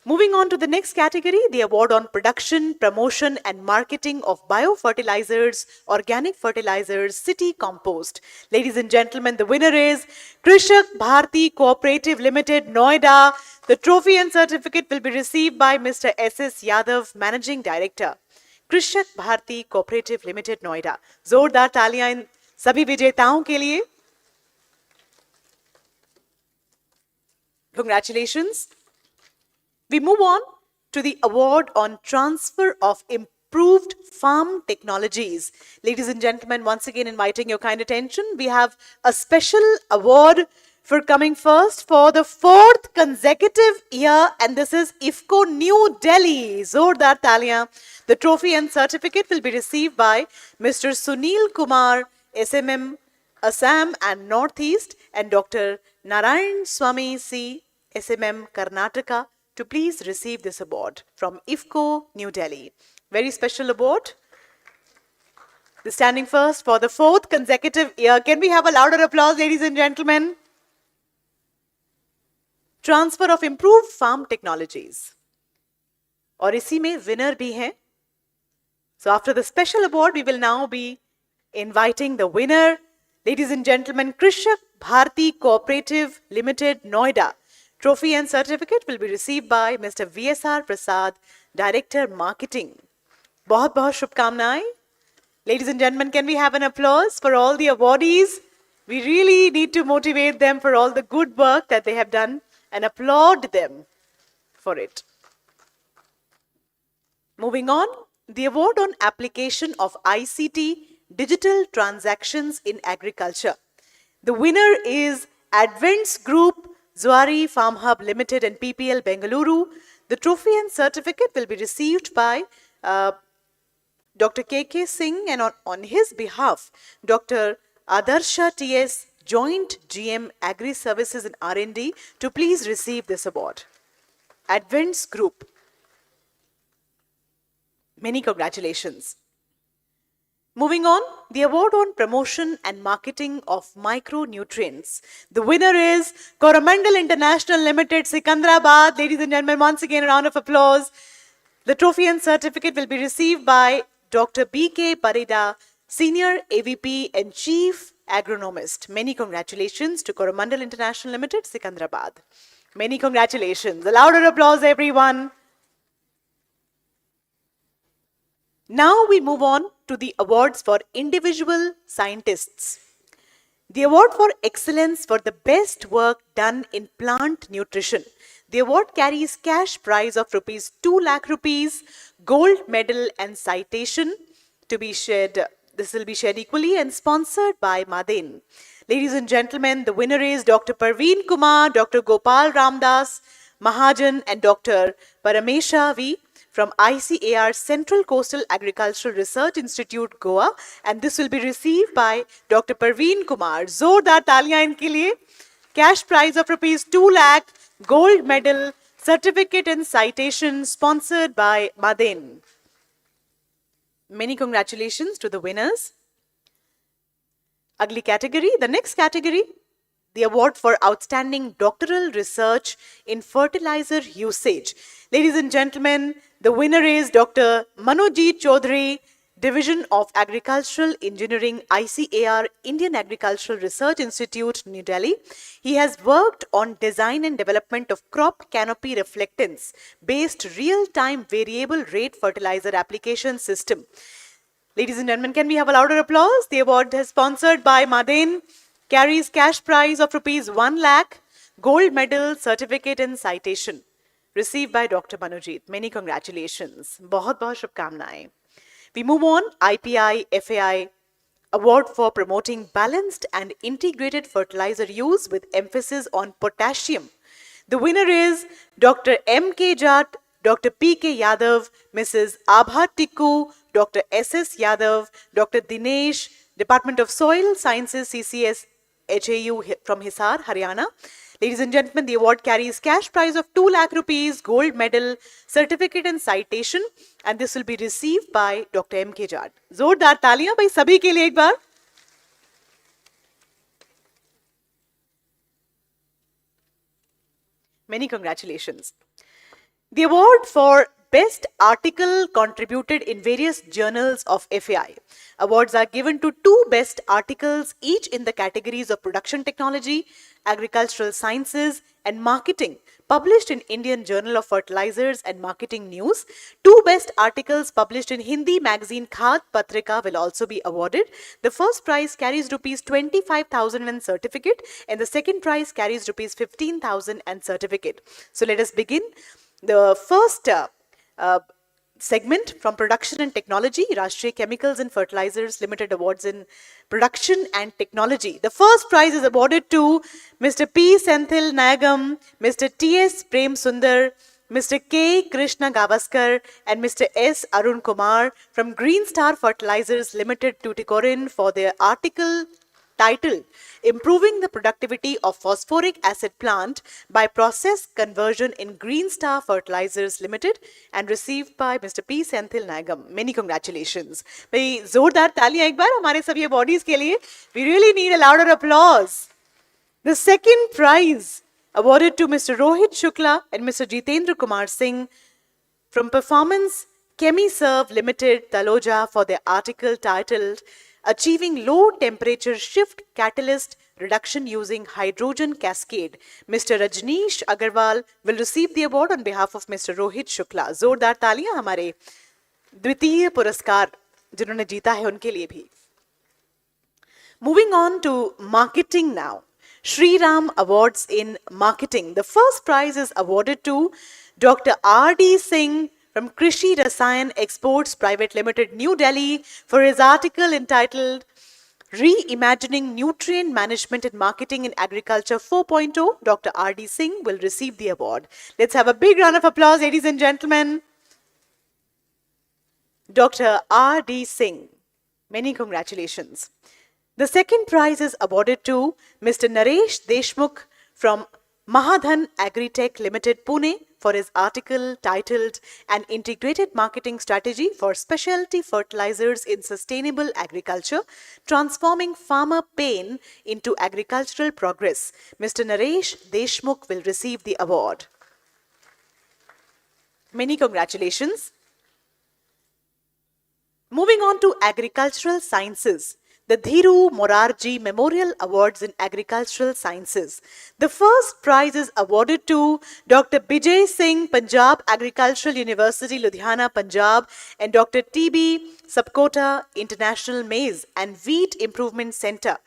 Moving on to the next category, the award on production, promotion and marketing of biofertilizers, organic fertilizers, city compost. Ladies and gentlemen, the winner is Krishak Bharti Cooperative Limited, Noida. The trophy and certificate will be received by Mr. S.S. Yadav, Managing Director, Krishak Bharti Cooperative Limited, Noida. जोरदार तालियां इन सभी विजेताओं के लिए. Congratulations. We move on to the award on transfer of improved farm technologies. Ladies and gentlemen, once again inviting your kind attention, we have a special award for coming first for the 4th consecutive year, and this is IFCO New Delhi. Zordar Taliyan. The trophy and certificate will be received by Mr. Sunil Kumar, SMM, Assam and Northeast, and Dr. Narayan Swami C, SMM, Karnataka, to please receive this award from IFCO, New Delhi. Very special award. The standing first for the 4th consecutive year. Can we have a louder applause, ladies and gentlemen? Transfer of improved farm technologies. और इसी में winner भी हैं. So after the special award, we will now be inviting the winner. Ladies and gentlemen, Krishak Bharti Cooperative Limited, Noida. Trophy and certificate will be received by Mr. VSR Prasad, Director Marketing. बहुत बहुत शुभकामनाएं. Ladies and gentlemen, can we have an applause for all the awardees? We really need to motivate them for all the good work that they have done and applaud them for it. Moving on, the award on application of ICT digital transactions in agriculture. The winner is Advents Group, Zwari Farm Hub Limited and PPL Bengaluru. The trophy and certificate will be received by Dr. K.K. Singh, and on his behalf, Dr. Adarsha T.S., Joint GM Agri Services and R&D, to please receive this award. Advents Group. Many congratulations. Moving on, the award on promotion and marketing of micronutrients. The winner is Coromandel International Limited, Sikandrabad. Ladies and gentlemen, once again, a round of applause. The trophy and certificate will be received by Dr. B.K. Parida, Senior AVP and Chief Agronomist. Many congratulations to Coromandel International Limited, Sikandrabad. Many congratulations. A louder applause, everyone. Now we move on to the awards for individual scientists. The award for excellence for the best work done in plant nutrition. The award carries cash prize of rupees 2 lakh rupees, gold medal and citation to be shared. This will be shared equally and sponsored by Madin. Ladies and gentlemen, the winner is Dr. Parveen Kumar, Dr. Gopal Ramdas Mahajan and Dr. Paramesha V from ICAR Central Coastal Agricultural Research Institute, Goa, and this will be received by Dr. Parveen Kumar. Zordar taliyan inke liye. Cash prize of rupees 2 lakh, gold medal, certificate and citation sponsored by Madin. Many congratulations to the winners. Ugly category. The next category, the award for outstanding doctoral research in fertilizer usage. Ladies and gentlemen, the winner is Dr. Manojit Chaudhary, Division of Agricultural Engineering, ICAR, Indian Agricultural Research Institute, New Delhi. He has worked on design and development of crop canopy reflectance based real-time variable rate fertilizer application system. Ladies and gentlemen, can we have a louder applause? The award is sponsored by Maden, carries cash prize of rupees 1 lakh, gold medal, certificate and citation. Received by Dr. Manojit. Many congratulations. बहुत बहुत शुभकामनाएं. We move on. IPI, FAI, award for promoting balanced and integrated fertilizer use with emphasis on potassium. The winner is Dr. M.K. Jat, Dr. P.K. Yadav, Mrs. Abha Tikku, Dr. S.S. Yadav, Dr. Dinesh, Department of Soil Sciences, CCS, HAU from Hisar, Haryana. Ladies and gentlemen, the award carries cash prize of 2 lakh rupees, gold medal, certificate and citation, and this will be received by Dr. M.K. Jad. जोरदार तालियां भाई सभी के लिए एक बार. Many congratulations. The award for Best Article contributed in various journals of FAI. Awards are given to 2 best articles, each in the categories of production technology, agricultural sciences, and marketing, published in Indian Journal of Fertilizers and Marketing News. 2 best articles published in Hindi magazine Khad Patrika will also be awarded. The first prize carries rupees 25,000 and certificate, and the second prize carries rupees 15,000 and certificate. So let us begin. The first segment from Production and Technology, Rashtriya Chemicals and Fertilizers Limited Awards in Production and Technology. The first prize is awarded to Mr. P. Senthil Nagam, Mr. T.S. Prem Sundar, Mr. K. Krishna Gavaskar and Mr. S. Arun Kumar from Green Star Fertilizers Limited, Tuticorin, for their article titled Improving the Productivity of Phosphoric Acid Plant by Process Conversion in Green Star Fertilizers Limited, and received by Mr. P. Senthil Nagam. Many congratulations. भाई जोरदार तालियां एक बार हमारे सभी bodies के लिए. We really need a louder applause. The second prize awarded to Mr. Rohit Shukla and Mr. Jitendra Kumar Singh from Performance ChemiServe Limited, Taloja, for their article titled Achieving Low Temperature Shift Catalyst Reduction Using Hydrogen Cascade. Mr. Rajneesh Agarwal will receive the award on behalf of Mr. Rohit Shukla. जोरदार तालियां हमारे द्वितीय पुरस्कार जिन्होंने जीता है उनके लिए भी. Moving on to marketing now. Shri Ram Awards in Marketing. The first prize is awarded to Dr. R.D. Singh from Krishi Rasayan Exports Private Limited, New Delhi, for his article entitled Reimagining Nutrient Management and Marketing in Agriculture 4.0. Dr. R.D. Singh will receive the award. Let's have a big round of applause, ladies and gentlemen. Dr. R.D. Singh. Many congratulations. The second prize is awarded to Mr. Naresh Deshmukh from Mahadhan Agritech Limited, Pune, for his article titled An Integrated Marketing Strategy for Specialty Fertilizers in Sustainable Agriculture, Transforming Farmer Pain into Agricultural Progress. Mr. Naresh Deshmukh will receive the award. Many congratulations. Moving on to Agricultural Sciences. The Dhiru Morarji Memorial Awards in Agricultural Sciences. The first prize is awarded to Dr. Bijay Singh, Punjab Agricultural University, Ludhiana, Punjab, and Dr. T.B. Sapkota, International Maize and Wheat Improvement Center,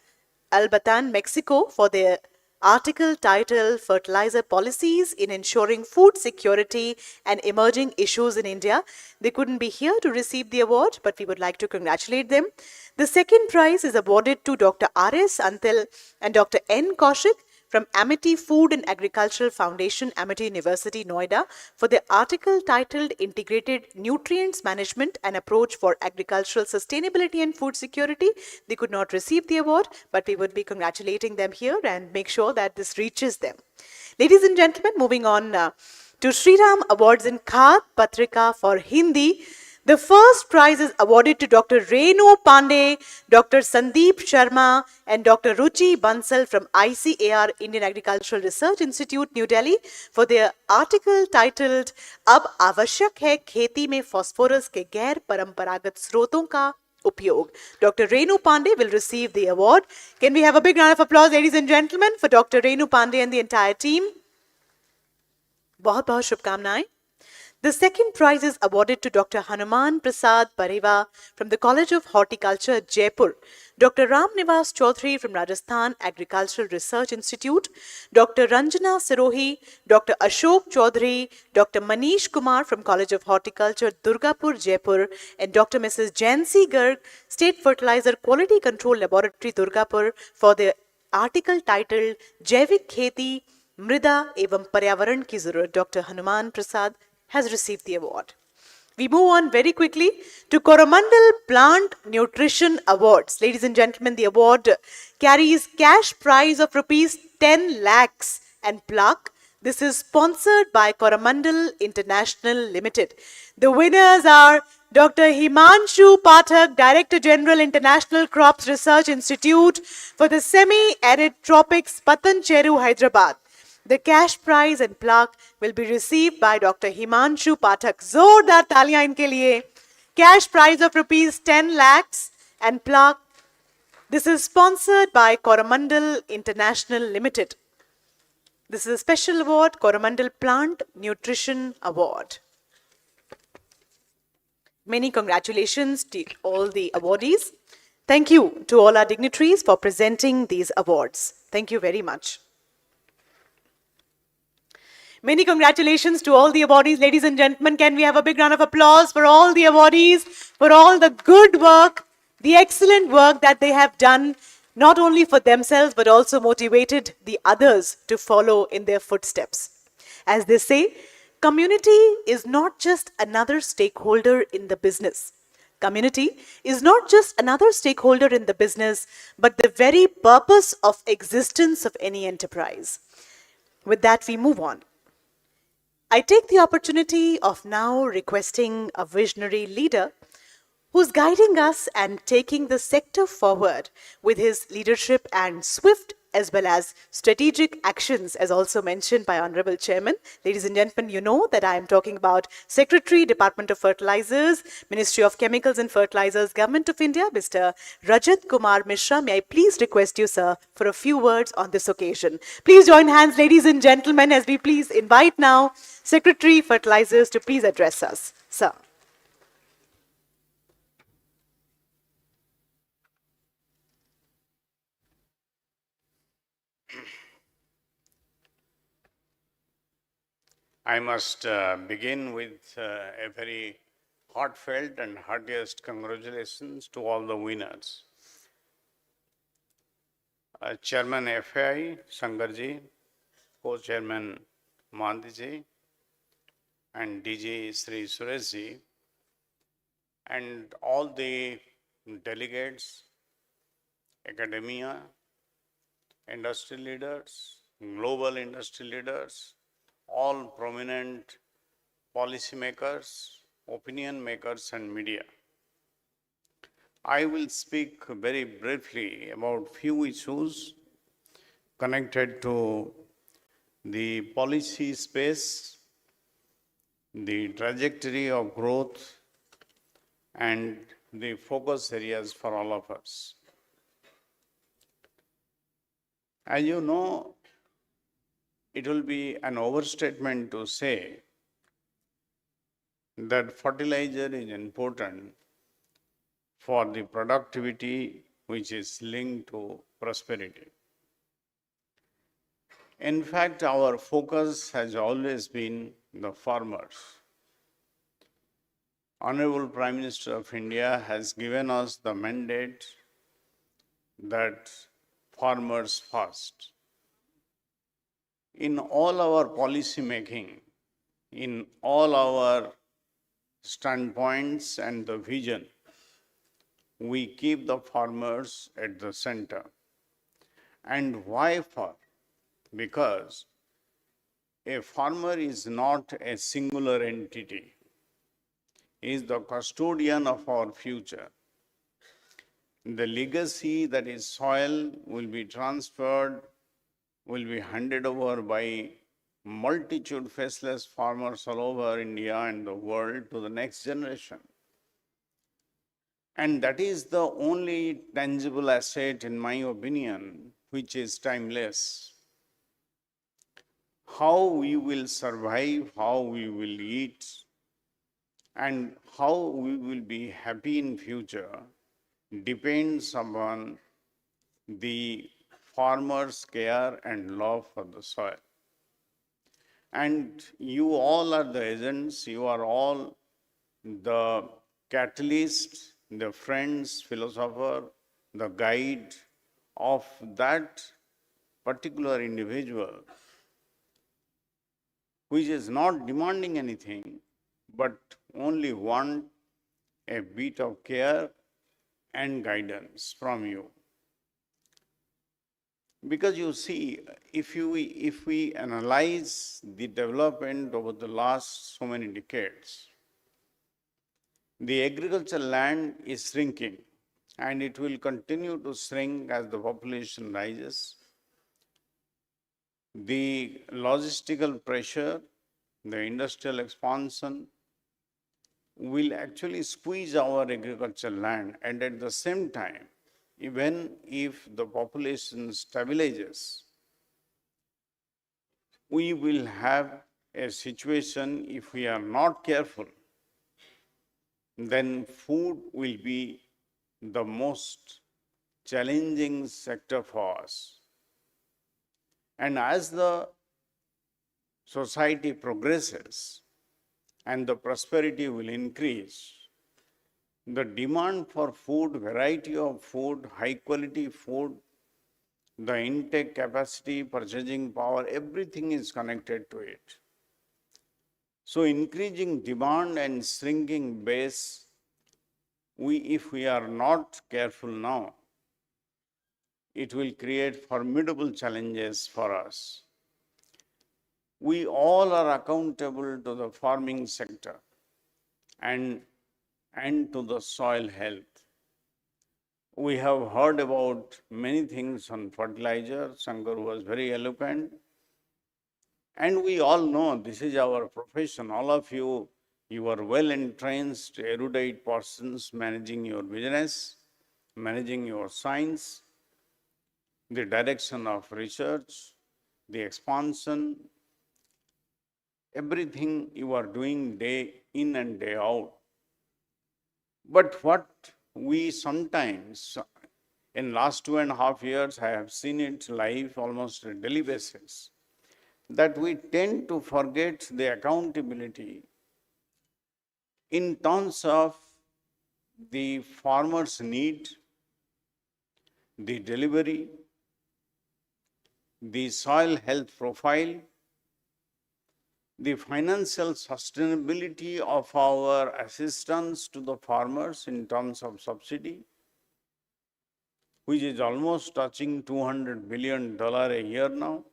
Albatan, Mexico, for their article titled Fertilizer Policies in Ensuring Food Security and Emerging Issues in India. They couldn't be here to receive the award, but we would like to congratulate them. The second prize is awarded to Dr. R.S. Antil and Dr. N. Kaushik from Amity Food and Agricultural Foundation, Amity University, Noida, for their article titled Integrated Nutrients Management and Approach for Agricultural Sustainability and Food Security. They could not receive the award, but we would be congratulating them here and make sure that this reaches them. Ladies and gentlemen, moving on to Shri Ram Awards in Khad Patrika for Hindi. The first prize is awarded to Dr. Renu Pandey, Dr. Sandeep Sharma, and Dr. Ruchi Bansal from ICAR, Indian Agricultural Research Institute, New Delhi, for their article titled "अब आवश्यक है खेती में phosphorus के गैर परंपरागत स्रोतों का उपयोग." Dr. Renu Pandey will receive the award. Can we have a big round of applause, ladies and gentlemen, for Dr. Renu Pandey and the entire team? बहुत बहुत शुभकामनाएं. The second prize is awarded to Dr. Hanuman Prasad Pareva from the College of Horticulture, Jaipur, Dr. Ram Nivas Chaudhary from Rajasthan Agricultural Research Institute, Dr. Ranjana Sirohi, Dr. Ashok Chaudhary, Dr. Manish Kumar from College of Horticulture, Durgapur, Jaipur, and Dr. Mrs. Jansi Garg, State Fertilizer Quality Control Laboratory, Durgapur, for their article titled "जैविक खेती मृदा एवं पर्यावरण की जरूरत." Dr. Hanuman Prasad has received the award. We move on very quickly to Coromandel Plant Nutrition Awards. Ladies and gentlemen, the award carries cash prize of rupees 10 lakhs and plaque. This is sponsored by Coromandel International Limited. The winners are Dr. Himanshu Pathak, Director General, International Crops Research Institute for the Semi-Arid Tropics, Patancheru, Hyderabad. The cash prize and plaque will be received by Dr. Himanshu Pathak. Zordar taaliyan inke liye. Cash prize of rupees 10 lakhs and plaque. This is sponsored by Coromandel International Limited. This is a special award, Coromandel Plant Nutrition Award. Many congratulations to all the awardees. Thank you to all our dignitaries for presenting these awards. Thank you very much. Many congratulations to all the awardees. Ladies and gentlemen, can we have a big round of applause for all the awardees, for all the good work, the excellent work that they have done, not only for themselves, but also motivated the others to follow in their footsteps. As they say, community is not just another stakeholder in the business. Community is not just another stakeholder in the business, but the very purpose of existence of any enterprise. With that, we move on. I take the opportunity of now requesting a visionary leader who's guiding us and taking the sector forward with his leadership and swift as well as strategic actions, as also mentioned by Honorable Chairman. Ladies and gentlemen, you know that I am talking about Secretary, Department of Fertilizers, Ministry of Chemicals and Fertilizers, Government of India, Mr. Rajat Kumar Mishra. May I please request you, sir, for a few words on this occasion. Please join hands, ladies and gentlemen, as we please invite now Secretary, Fertilizers to please address us. Sir. I must begin with a very heartfelt and heartiest congratulations to all the winners. Chairman FAI, Sangarji, Co-Chairman Mandiji, and DG Sri Sureshji, and all the delegates, academia, industry leaders, global industry leaders, all prominent policymakers, opinion makers, and media. I will speak very briefly about few issues connected to the policy space, the trajectory of growth, and the focus areas for all of us. As you know, it will be an overstatement to say that fertilizer is important for the productivity which is linked to prosperity. In fact, our focus has always been the farmers. Honorable Prime Minister of India has given us the mandate that farmers first. In all our policy making, in all our standpoints and the vision, we keep the farmers at the center. And why for? Because a farmer is not a singular entity. is the custodian of our future. The legacy that is soil will be transferred, will be handed over by multitude faceless farmers all over India and the world to the next generation. And that is the only tangible asset, in my opinion, which is timeless. How we will survive, how we will eat, and how we will be happy in future depends upon the farmer's care and love for the soil. And you all are the agents, you are all the catalyst, the friends, philosopher, the guide of that particular individual, which is not demanding anything, but only want a bit of care and guidance from you. Because you see, if we analyze the development over the last so many decades, the agricultural land is shrinking and it will continue to shrink as the population rises. The logistical pressure, the industrial expansion will actually squeeze our agricultural land, and at the same time, even if the population stabilizes, we will have a situation, if we are not careful, then food will be the most challenging sector for us. And as the society progresses and the prosperity will increase, the demand for food, variety of food, high quality food, the intake capacity, purchasing power, everything is connected to it. So increasing demand and shrinking base, if we are not careful now, it will create formidable challenges for us. We all are accountable to the farming sector and to the soil health. We have heard about many things on fertilizer. Shankar was very eloquent. And we all know this is our profession. All of you, you are well entrenched, erudite persons managing your business, managing your science, the direction of research, the expansion, everything you are doing day in and day out. But what we sometimes, in last 2.5 years, I have seen it live almost on a daily basis, that we tend to forget the accountability in terms of the farmer's need, the delivery, the soil health profile, the financial sustainability of our assistance to the farmers in terms of subsidy, which is almost touching $200 billion a year now.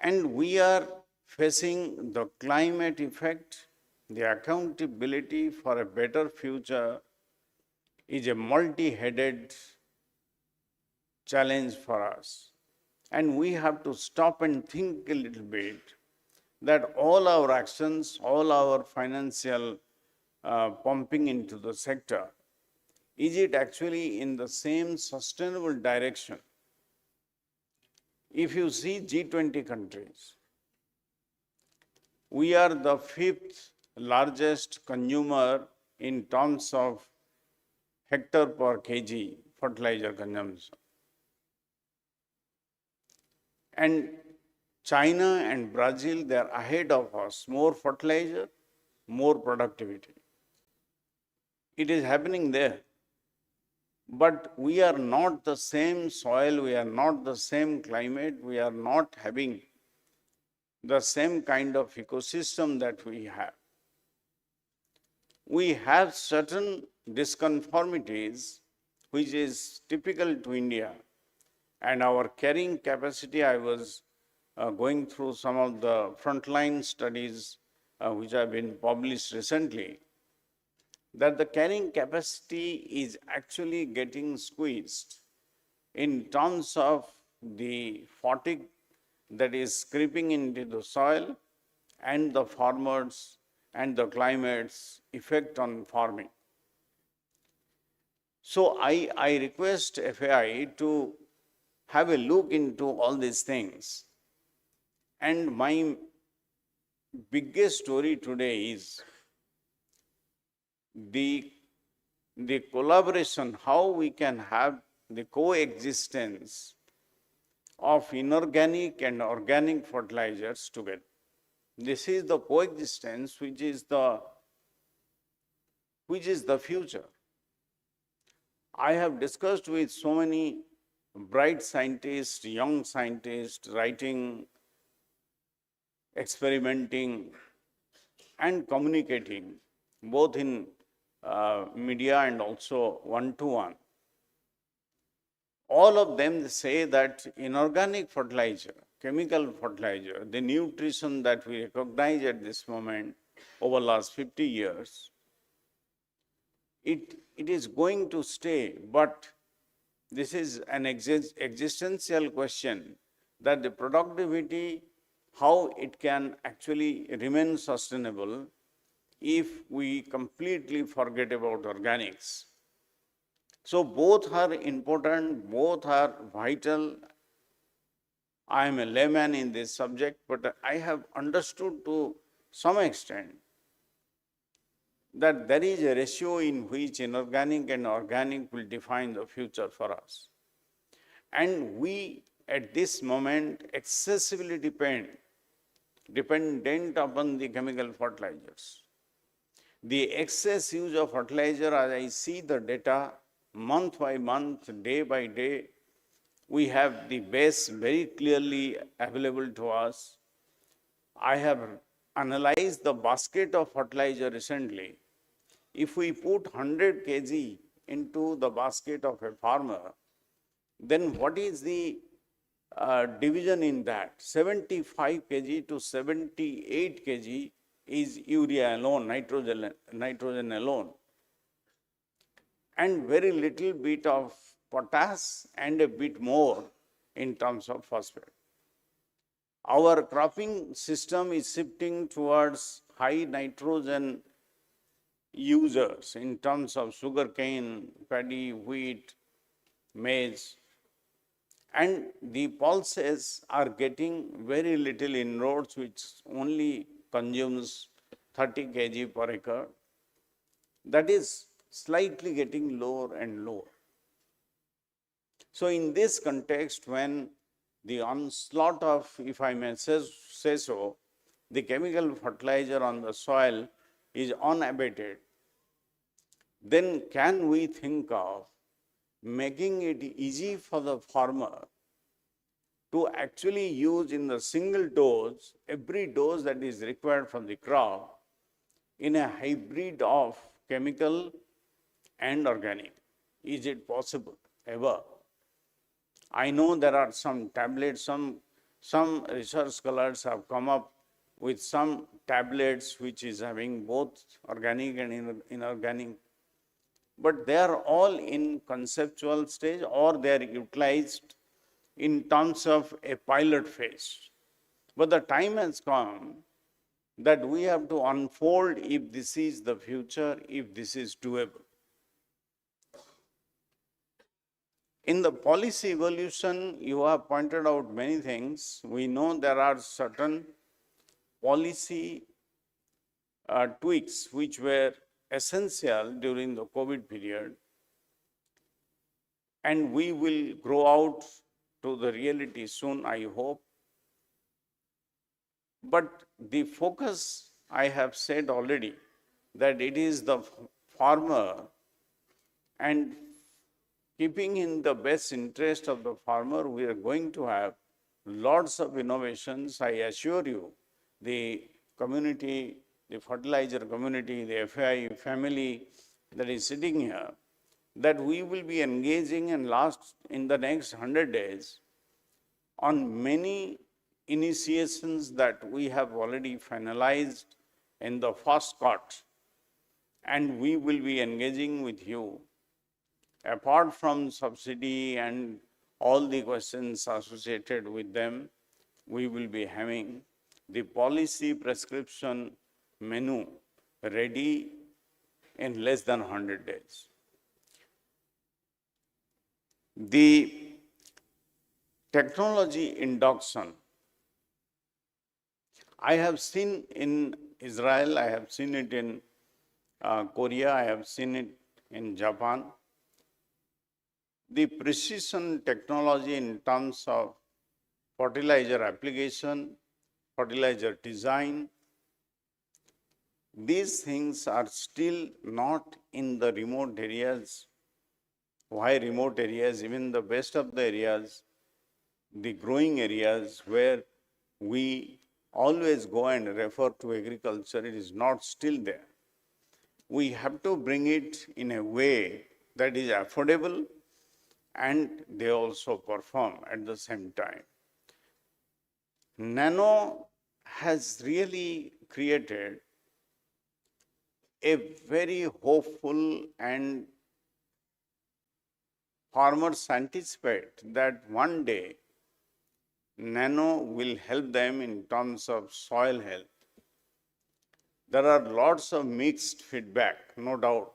And we are facing the climate effect. The accountability for a better future is a multi-headed challenge for us. And we have to stop and think a little bit that all our actions, all our financial pumping into the sector, is it actually in the same sustainable direction? If you see G20 countries, we are the 5th largest consumer in terms of hectare per kg fertilizer consumption. And China and Brazil, they are ahead of us. More fertilizer, more productivity. It is happening there. But we are not the same soil, we are not the same climate, we are not having the same kind of ecosystem that we have. We have certain disconformities which is typical to India, and our carrying capacity, I was going through some of the frontline studies which have been published recently, that the carrying capacity is actually getting squeezed in terms of the fatigue that is creeping into the soil and the farmers and the climate's effect on farming. So I request FAI to have a look into all these things. And my biggest story today is the, the collaboration, how we can have the coexistence of inorganic and organic fertilizers together. This is the coexistence which is the future. I have discussed with so many bright scientists, young scientists, writing, experimenting, and communicating, both in media and also one-to-one. All of them say that inorganic fertilizer, chemical fertilizer, the nutrition that we recognize at this moment over the last 50 years, it is going to stay, but this is an existential question that the productivity, how it can actually remain sustainable if we completely forget about organics. So both are important, both are vital. I am a layman in this subject, but I have understood to some extent that there is a ratio in which inorganic and organic will define the future for us. And we, at this moment, excessively dependent upon the chemical fertilizers. The excess use of fertilizer, as I see the data, month by month, day by day, we have the base very clearly available to us. I have analyzed the basket of fertilizer recently. If we put 100 kg into the basket of a farmer, then what is the division in that? 75 kg to 78 kg is urea alone, nitrogen alone, and very little bit of potash and a bit more in terms of phosphate. Our cropping system is shifting towards high nitrogen users in terms of sugarcane, paddy, wheat, maize, and the pulses are getting very little inroads, which only consumes 30 kg per acre. That is slightly getting lower and lower. So in this context, when the onslaught of, if I may say so, the chemical fertilizer on the soil is unabated, then can we think of making it easy for the farmer to actually use in the single dose, every dose that is required from the crop, in a hybrid of chemical and organic? Is it possible ever? I know there are some tablets, some research scholars have come up with some tablets which is having both organic and inorganic, but they are all in conceptual stage or they are utilized in terms of a pilot phase. But the time has come that we have to unfold if this is the future, if this is doable. In the policy evolution, you have pointed out many things. We know there are certain policy tweaks which were essential during the COVID period, and we will grow out to the reality soon, I hope. But the focus, I have said already, that it is the farmer, and keeping in the best interest of the farmer, we are going to have lots of innovations. I assure you, the community, the fertilizer community, the FAI family that is sitting here, that we will be engaging in the next 100 days on many initiations that we have already finalized in the first cut, and we will be engaging with you. Apart from subsidy and all the questions associated with them, we will be having the policy prescription menu ready in less than 100 days. The technology induction, I have seen in Israel, I have seen it in Korea, I have seen it in Japan. The precision technology in terms of fertilizer application, fertilizer design, these things are still not in the remote areas. Why remote areas? Even the best of the areas, the growing areas where we always go and refer to agriculture, it is not still there. We have to bring it in a way that is affordable and they also perform at the same time. Nano has really created a very hopeful, and farmers anticipate that one day nano will help them in terms of soil health. There are lots of mixed feedback, no doubt.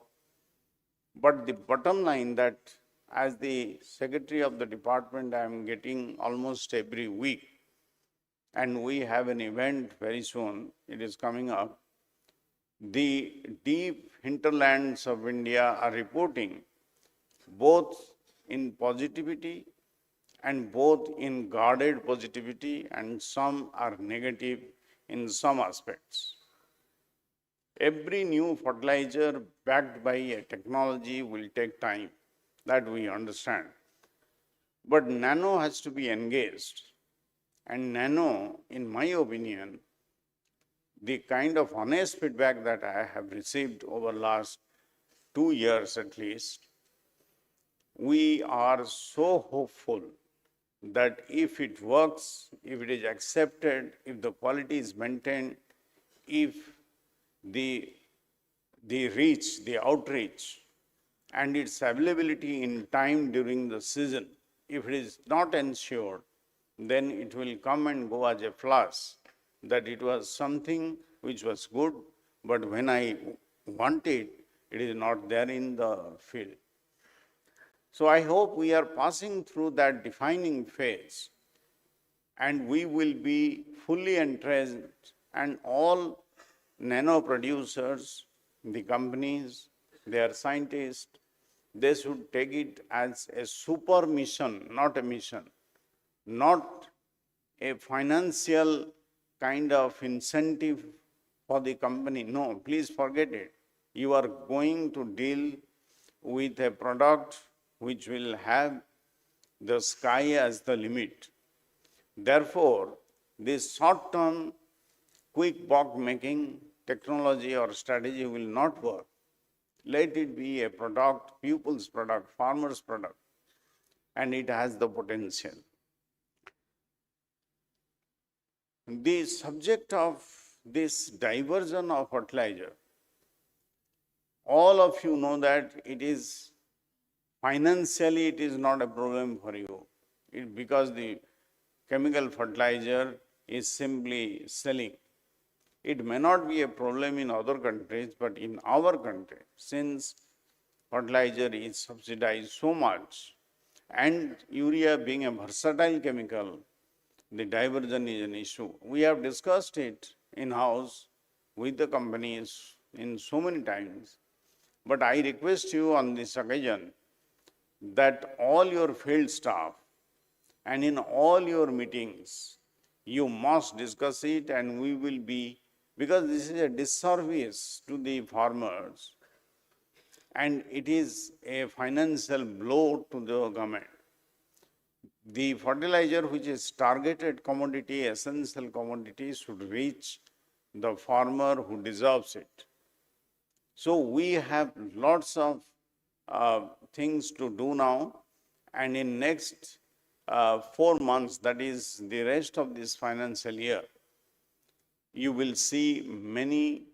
But the bottom line that as the secretary of the department, I am getting almost every week, and we have an event very soon, it is coming up. The deep hinterlands of India are reporting both in positivity and both in guarded positivity, and some are negative in some aspects. Every new fertilizer backed by a technology will take time, that we understand. But nano has to be engaged. And nano, in my opinion, the kind of honest feedback that I have received over last 2 years at least, we are so hopeful that if it works, if it is accepted, if the quality is maintained, if the reach, the outreach, and its availability in time during the season, if it is not ensured, then it will come and go as a flash, that it was something which was good, but when I want it, it is not there in the field. So I hope we are passing through that defining phase, and we will be fully entrenched, and all nano producers, the companies, their scientists, they should take it as a super mission, not a mission, not a financial kind of incentive for the company. No, please forget it. You are going to deal with a product which will have the sky as the limit. Therefore, this short-term, quick buck making technology or strategy will not work. Let it be a product, people's product, farmers' product, and it has the potential. The subject of this diversion of fertilizer, all of you know that it is financially it is not a problem for you, because the chemical fertilizer is simply selling. It may not be a problem in other countries, but in our country, since fertilizer is subsidized so much, and urea being a versatile chemical, the diversion is an issue. We have discussed it in-house with the companies in so many times, but I request you on this occasion that all your field staff and in all your meetings, you must discuss it, and we will be, because this is a disservice to the farmers and it is a financial blow to the government. The fertilizer which is targeted commodity, essential commodity, should reach the farmer who deserves it. So we have lots of things to do now, and in next 4 months, that is the rest of this financial year, you will see many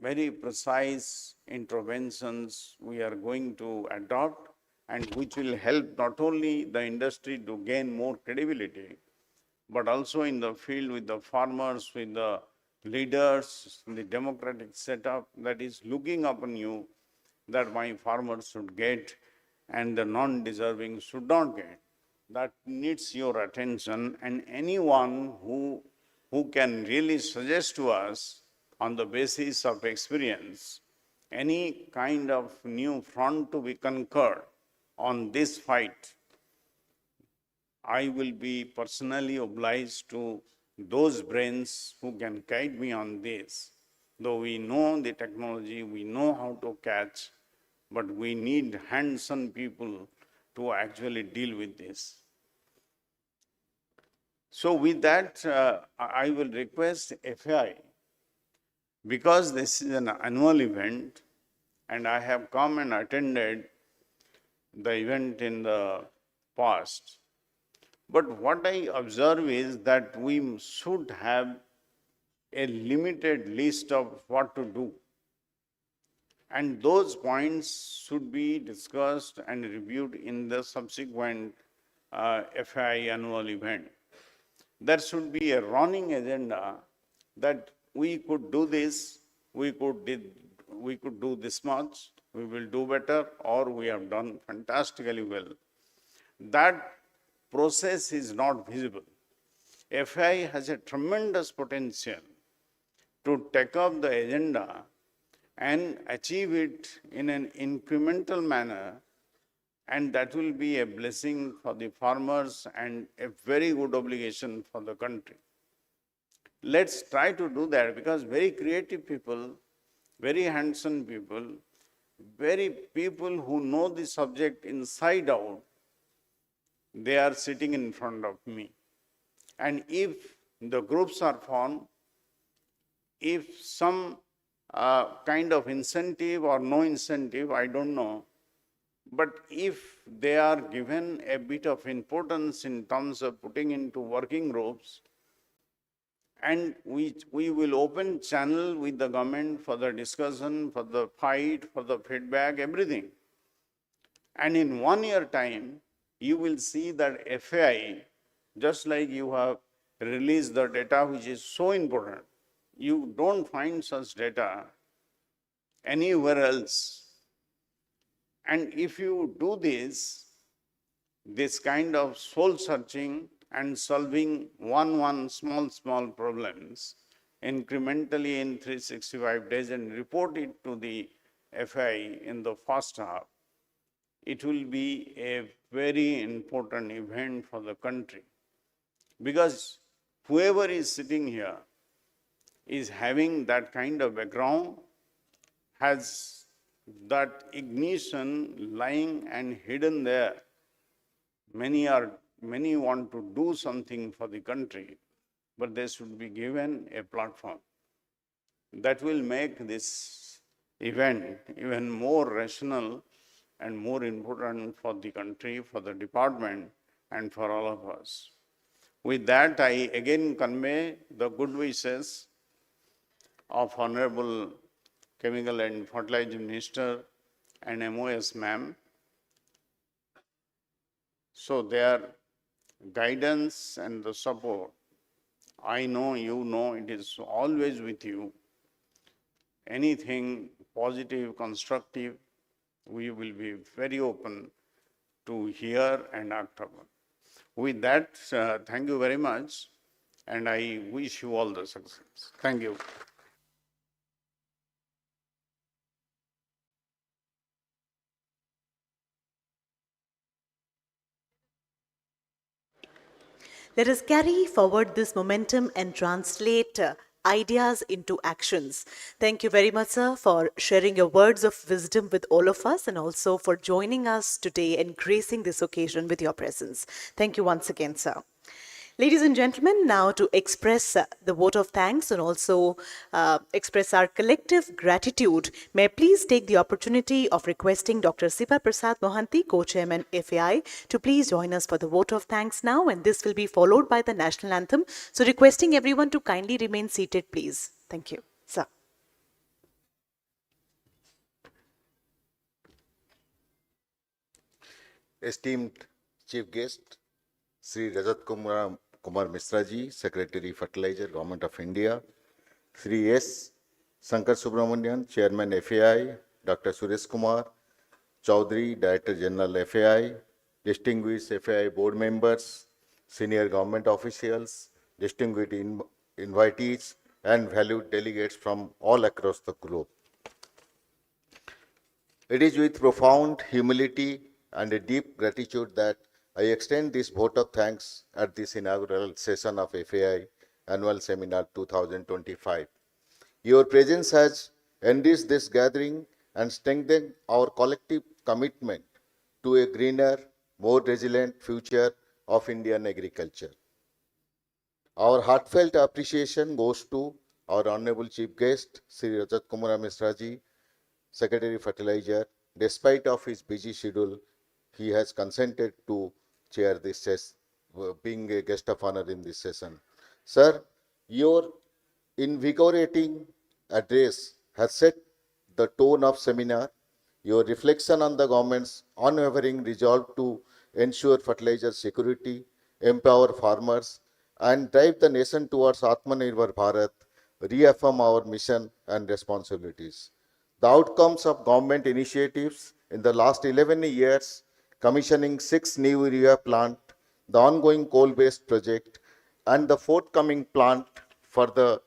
very precise interventions we are going to adopt, and which will help not only the industry to gain more credibility, but also in the field with the farmers, with the leaders, the democratic setup that is looking upon you, that my farmers should get and the non-deserving should not get. That needs your attention, and anyone who can really suggest to us on the basis of experience any kind of new front to be conquered on this fight, I will be personally obliged to those brains who can guide me on this. Though we know the technology, we know how to catch, but we need hands-on people to actually deal with this. So with that, I will request FAI, because this is an annual event, and I have come and attended the event in the past. But what I observe is that we should have a limited list of what to do. And those points should be discussed and reviewed in the subsequent FAI annual event. There should be a running agenda that we could do this, we could do this much, we will do better, or we have done fantastically well. That process is not visible. FAI has a tremendous potential to take up the agenda and achieve it in an incremental manner, and that will be a blessing for the farmers and a very good obligation for the country. Let's try to do that, because very creative people, very hands-on people, very people who know the subject inside out, they are sitting in front of me. And if the groups are formed, if some kind of incentive or no incentive, I don't know, but if they are given a bit of importance in terms of putting into working groups, and we will open channel with the government for the discussion, for the fight, for the feedback, everything. And in 1 year time, you will see that FAI, just like you have released the data which is so important, you don't find such data anywhere else. And if you do this kind of soul searching and solving one small problems incrementally in 365 days and report it to the FAI in the first half, it will be a very important event for the country. Because whoever is sitting here is having that kind of background, has that ignition lying and hidden there. Many want to do something for the country, but they should be given a platform. That will make this event even more rational and more important for the country, for the department, and for all of us. With that, I again convey the good wishes of Honorable Chemical and Fertilizer Minister and MOS ma'am. So their guidance and the support, I know, you know, it is always with you. Anything positive, constructive, we will be very open to hear and act upon. With that, thank you very much, and I wish you all the success. Thank you. Let us carry forward this momentum and translate ideas into actions. Thank you very much, sir, for sharing your words of wisdom with all of us, and also for joining us today and gracing this occasion with your presence. Thank you once again, sir. Ladies and gentlemen, now to express the vote of thanks and also express our collective gratitude, may I please take the opportunity of requesting Dr. Siva Prasad Mohanty, Co-Chairman FAI, to please join us for the vote of thanks now, and this will be followed by the national anthem. So requesting everyone to kindly remain seated, please. Thank you. Sir. esteemed chief guest, Sri Kumar Misra ji, Secretary Fertilizer, Government of India, Sri S. Shankar Subramanian, Chairman FAI, Dr. Suresh Kumar Chaudhary, Director General FAI, distinguished FAI board members, senior government officials, distinguished invitees, and valued delegates from all across the globe. It is with profound humility and a deep gratitude that I extend this vote of thanks at this inaugural session of FAI Annual Seminar 2025. Your presence has enriched this gathering and strengthened our collective commitment to a greener, more resilient future of Indian agriculture. Our heartfelt appreciation goes to our Honorable Chief Guest, Sri Rajat Kumar Misra ji, Secretary Fertilizer. Despite of his busy schedule, he has consented to chair this session, being a guest of honor in this session. Sir, your invigorating address has set the tone of seminar. Your reflection on the government's unwavering resolve to ensure fertilizer security, empower farmers, and drive the nation towards Atmanirbhar Bharat reaffirm our mission and responsibilities. The outcomes of government initiatives in the last 11 years, commissioning 6 new urea plants, the ongoing coal-based project, and the forthcoming plant for the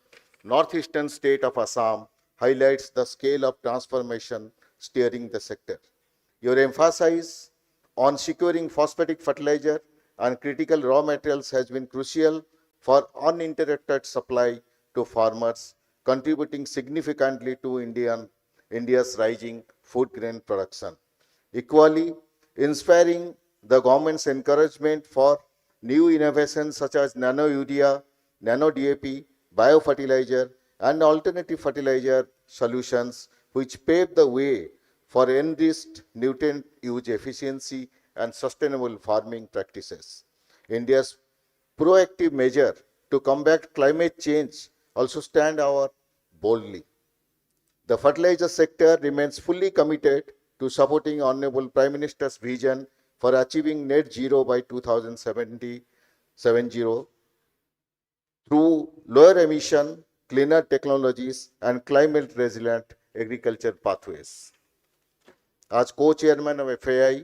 northeastern state of Assam highlights the scale of transformation steering the sector. Your emphasis on securing phosphatic fertilizer and critical raw materials has been crucial for uninterrupted supply to farmers, contributing significantly to India's rising food grain production. Equally, inspiring the government's encouragement for new innovations such as nano urea, nano DAP, biofertilizer, and alternative fertilizer solutions, which pave the way for enriched nutrient use efficiency and sustainable farming practices. India's proactive measure to combat climate change also stand out boldly. The fertilizer sector remains fully committed to supporting Honorable Prime Minister's vision for achieving net zero by 2070 through lower emission, cleaner technologies, and climate resilient agriculture pathways. As co-chairman of FAI,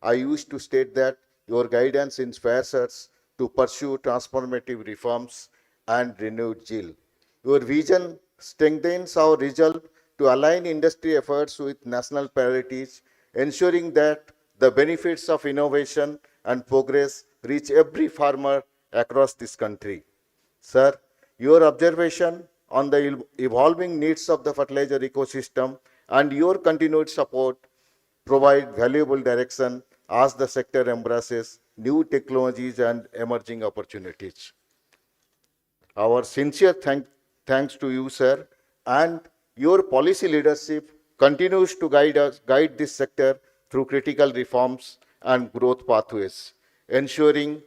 I used to state that your guidance inspires us to pursue transformative reforms and renewed zeal. Your vision strengthens our resolve to align industry efforts with national priorities, ensuring that the benefits of innovation and progress reach every farmer across this country. Sir, your observation on the evolving needs of the fertilizer ecosystem and your continued support provide valuable direction as the sector embraces new technologies and emerging opportunities. Our sincere thanks to you, sir, and your policy leadership continues to guide this sector through critical reforms and growth pathways, ensuring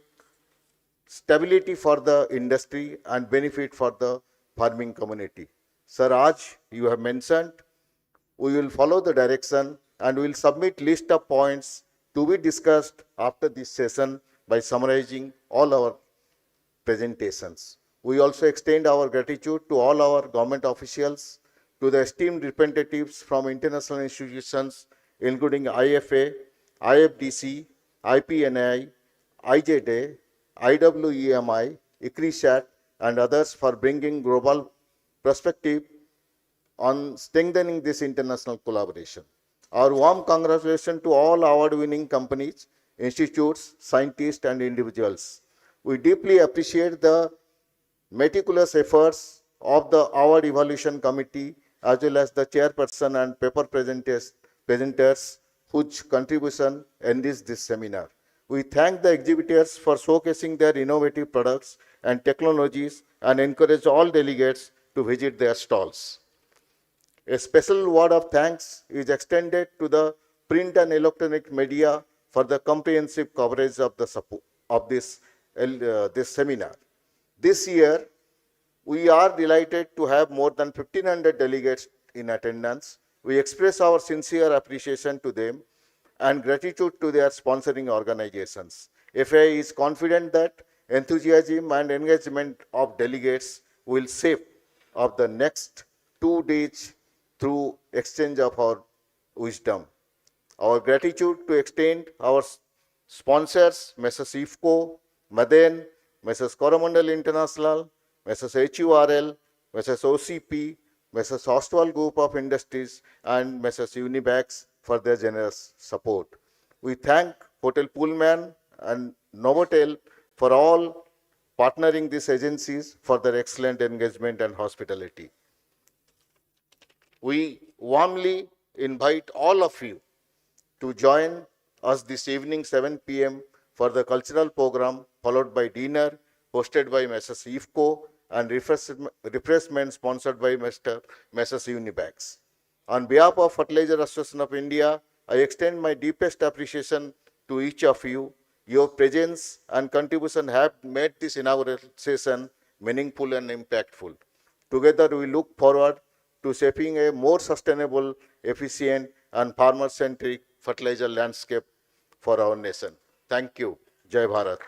stability for the industry and benefit for the farming community. Sir, as you have mentioned, we will follow the direction and will submit list of points to be discussed after this session by summarizing all our presentations. We also extend our gratitude to all our government officials, to the esteemed representatives from international institutions, including IFA, IFDC, IPNI, IJDA, IWEMI, ICRISAT, and others for bringing global perspective on strengthening this international collaboration. Our warm congratulations to all award-winning companies, institutes, scientists, and individuals. We deeply appreciate the meticulous efforts of the Award Evaluation Committee as well as the chairperson and paper presenters whose contribution enriched this seminar. We thank the exhibitors for showcasing their innovative products and technologies and encourage all delegates to visit their stalls. A special word of thanks is extended to the print and electronic media for the comprehensive coverage of this seminar. This year, we are delighted to have more than 1,500 delegates in attendance. We express our sincere appreciation to them and gratitude to their sponsoring organizations. FAI is confident that enthusiasm and engagement of delegates will shape of the next 2 days through exchange of our wisdom. Our gratitude to extend our sponsors, Messrs. IFCO, Maden, Messrs. Coromandel International, Messrs. HURL, Messrs. OCP, Messrs. Hostwal Group of Industries, and Messrs. Unibax for their generous support. We thank Hotel Pullman and Novotel for all partnering these agencies for their excellent engagement and hospitality. We warmly invite all of you to join us this evening 7 p.m. for the cultural program followed by dinner hosted by Messrs. IFCO and refreshment sponsored by Messrs. Unibax. On behalf of Fertilizer Association of India, I extend my deepest appreciation to each of you. Your presence and contribution have made this inaugural session meaningful and impactful. Together, we look forward to shaping a more sustainable, efficient, and farmer-centric fertilizer landscape for our nation. Thank you. Jai Bharat.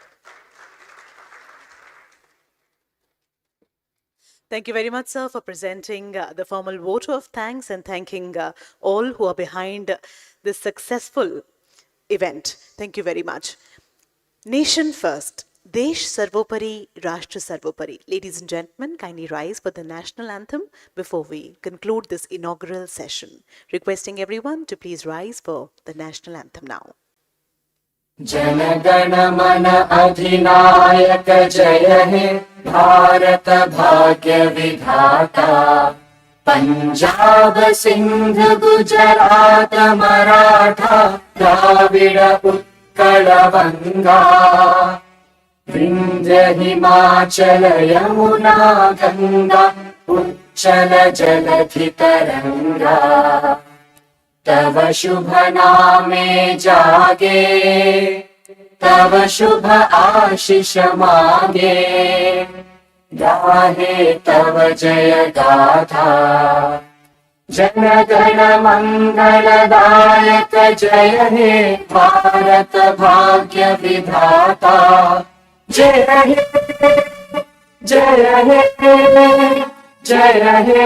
Thank you very much, sir, for presenting the formal vote of thanks and thanking all who are behind this successful event. Thank you very much. Nation first. Desh Sarvopari, Rashtra Sarvopari. Ladies and gentlemen, kindly rise for the national anthem before we conclude this inaugural session. Requesting everyone to please rise for the national anthem now. जनगण मन अधिनायक जय हे भारत भाग्य विधाता पंजाब सिंध गुजरात मराठा द्राविड उत्कल बंगा विंध्य हिमाचल यमुना गंगा उच्चल जलधि तरंगा तव शुभ नामे जागे तव शुभ आशीष मांगे गाहे तव जय गाथा जन गण मंगलदायक जय हे भारत भाग्य विधाता जय हे जय हे जय हे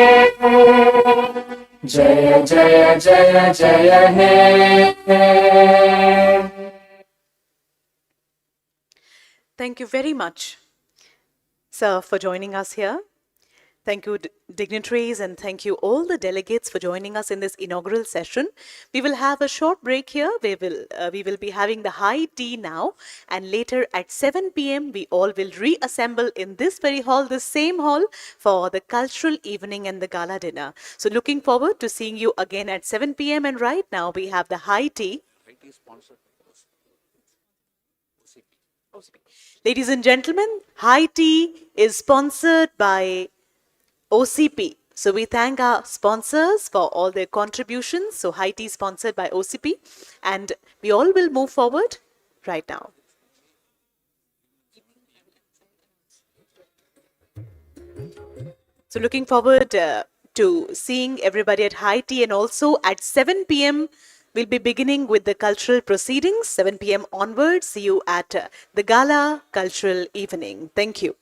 जय जय जय जय हे. Thank you very much, sir, for joining us here. Thank you, dignitaries, and thank you all the delegates for joining us in this inaugural session. We will have a short break here. We will be having the high tea now, and later at 7 p.m. we all will reassemble in this very hall, the same hall, for the cultural evening and the gala dinner. So looking forward to seeing you again at 7 p.m. and right now we have the high tea. Ladies and gentlemen, high tea is sponsored by OCP. So we thank our sponsors for all their contributions. So high tea sponsored by OCP, and we all will move forward right now. So looking forward to seeing everybody at high tea, and also at 7 p.m. we'll be beginning with the cultural proceedings. 7 p.m. onwards, see you at the Gala Cultural Evening. Thank you.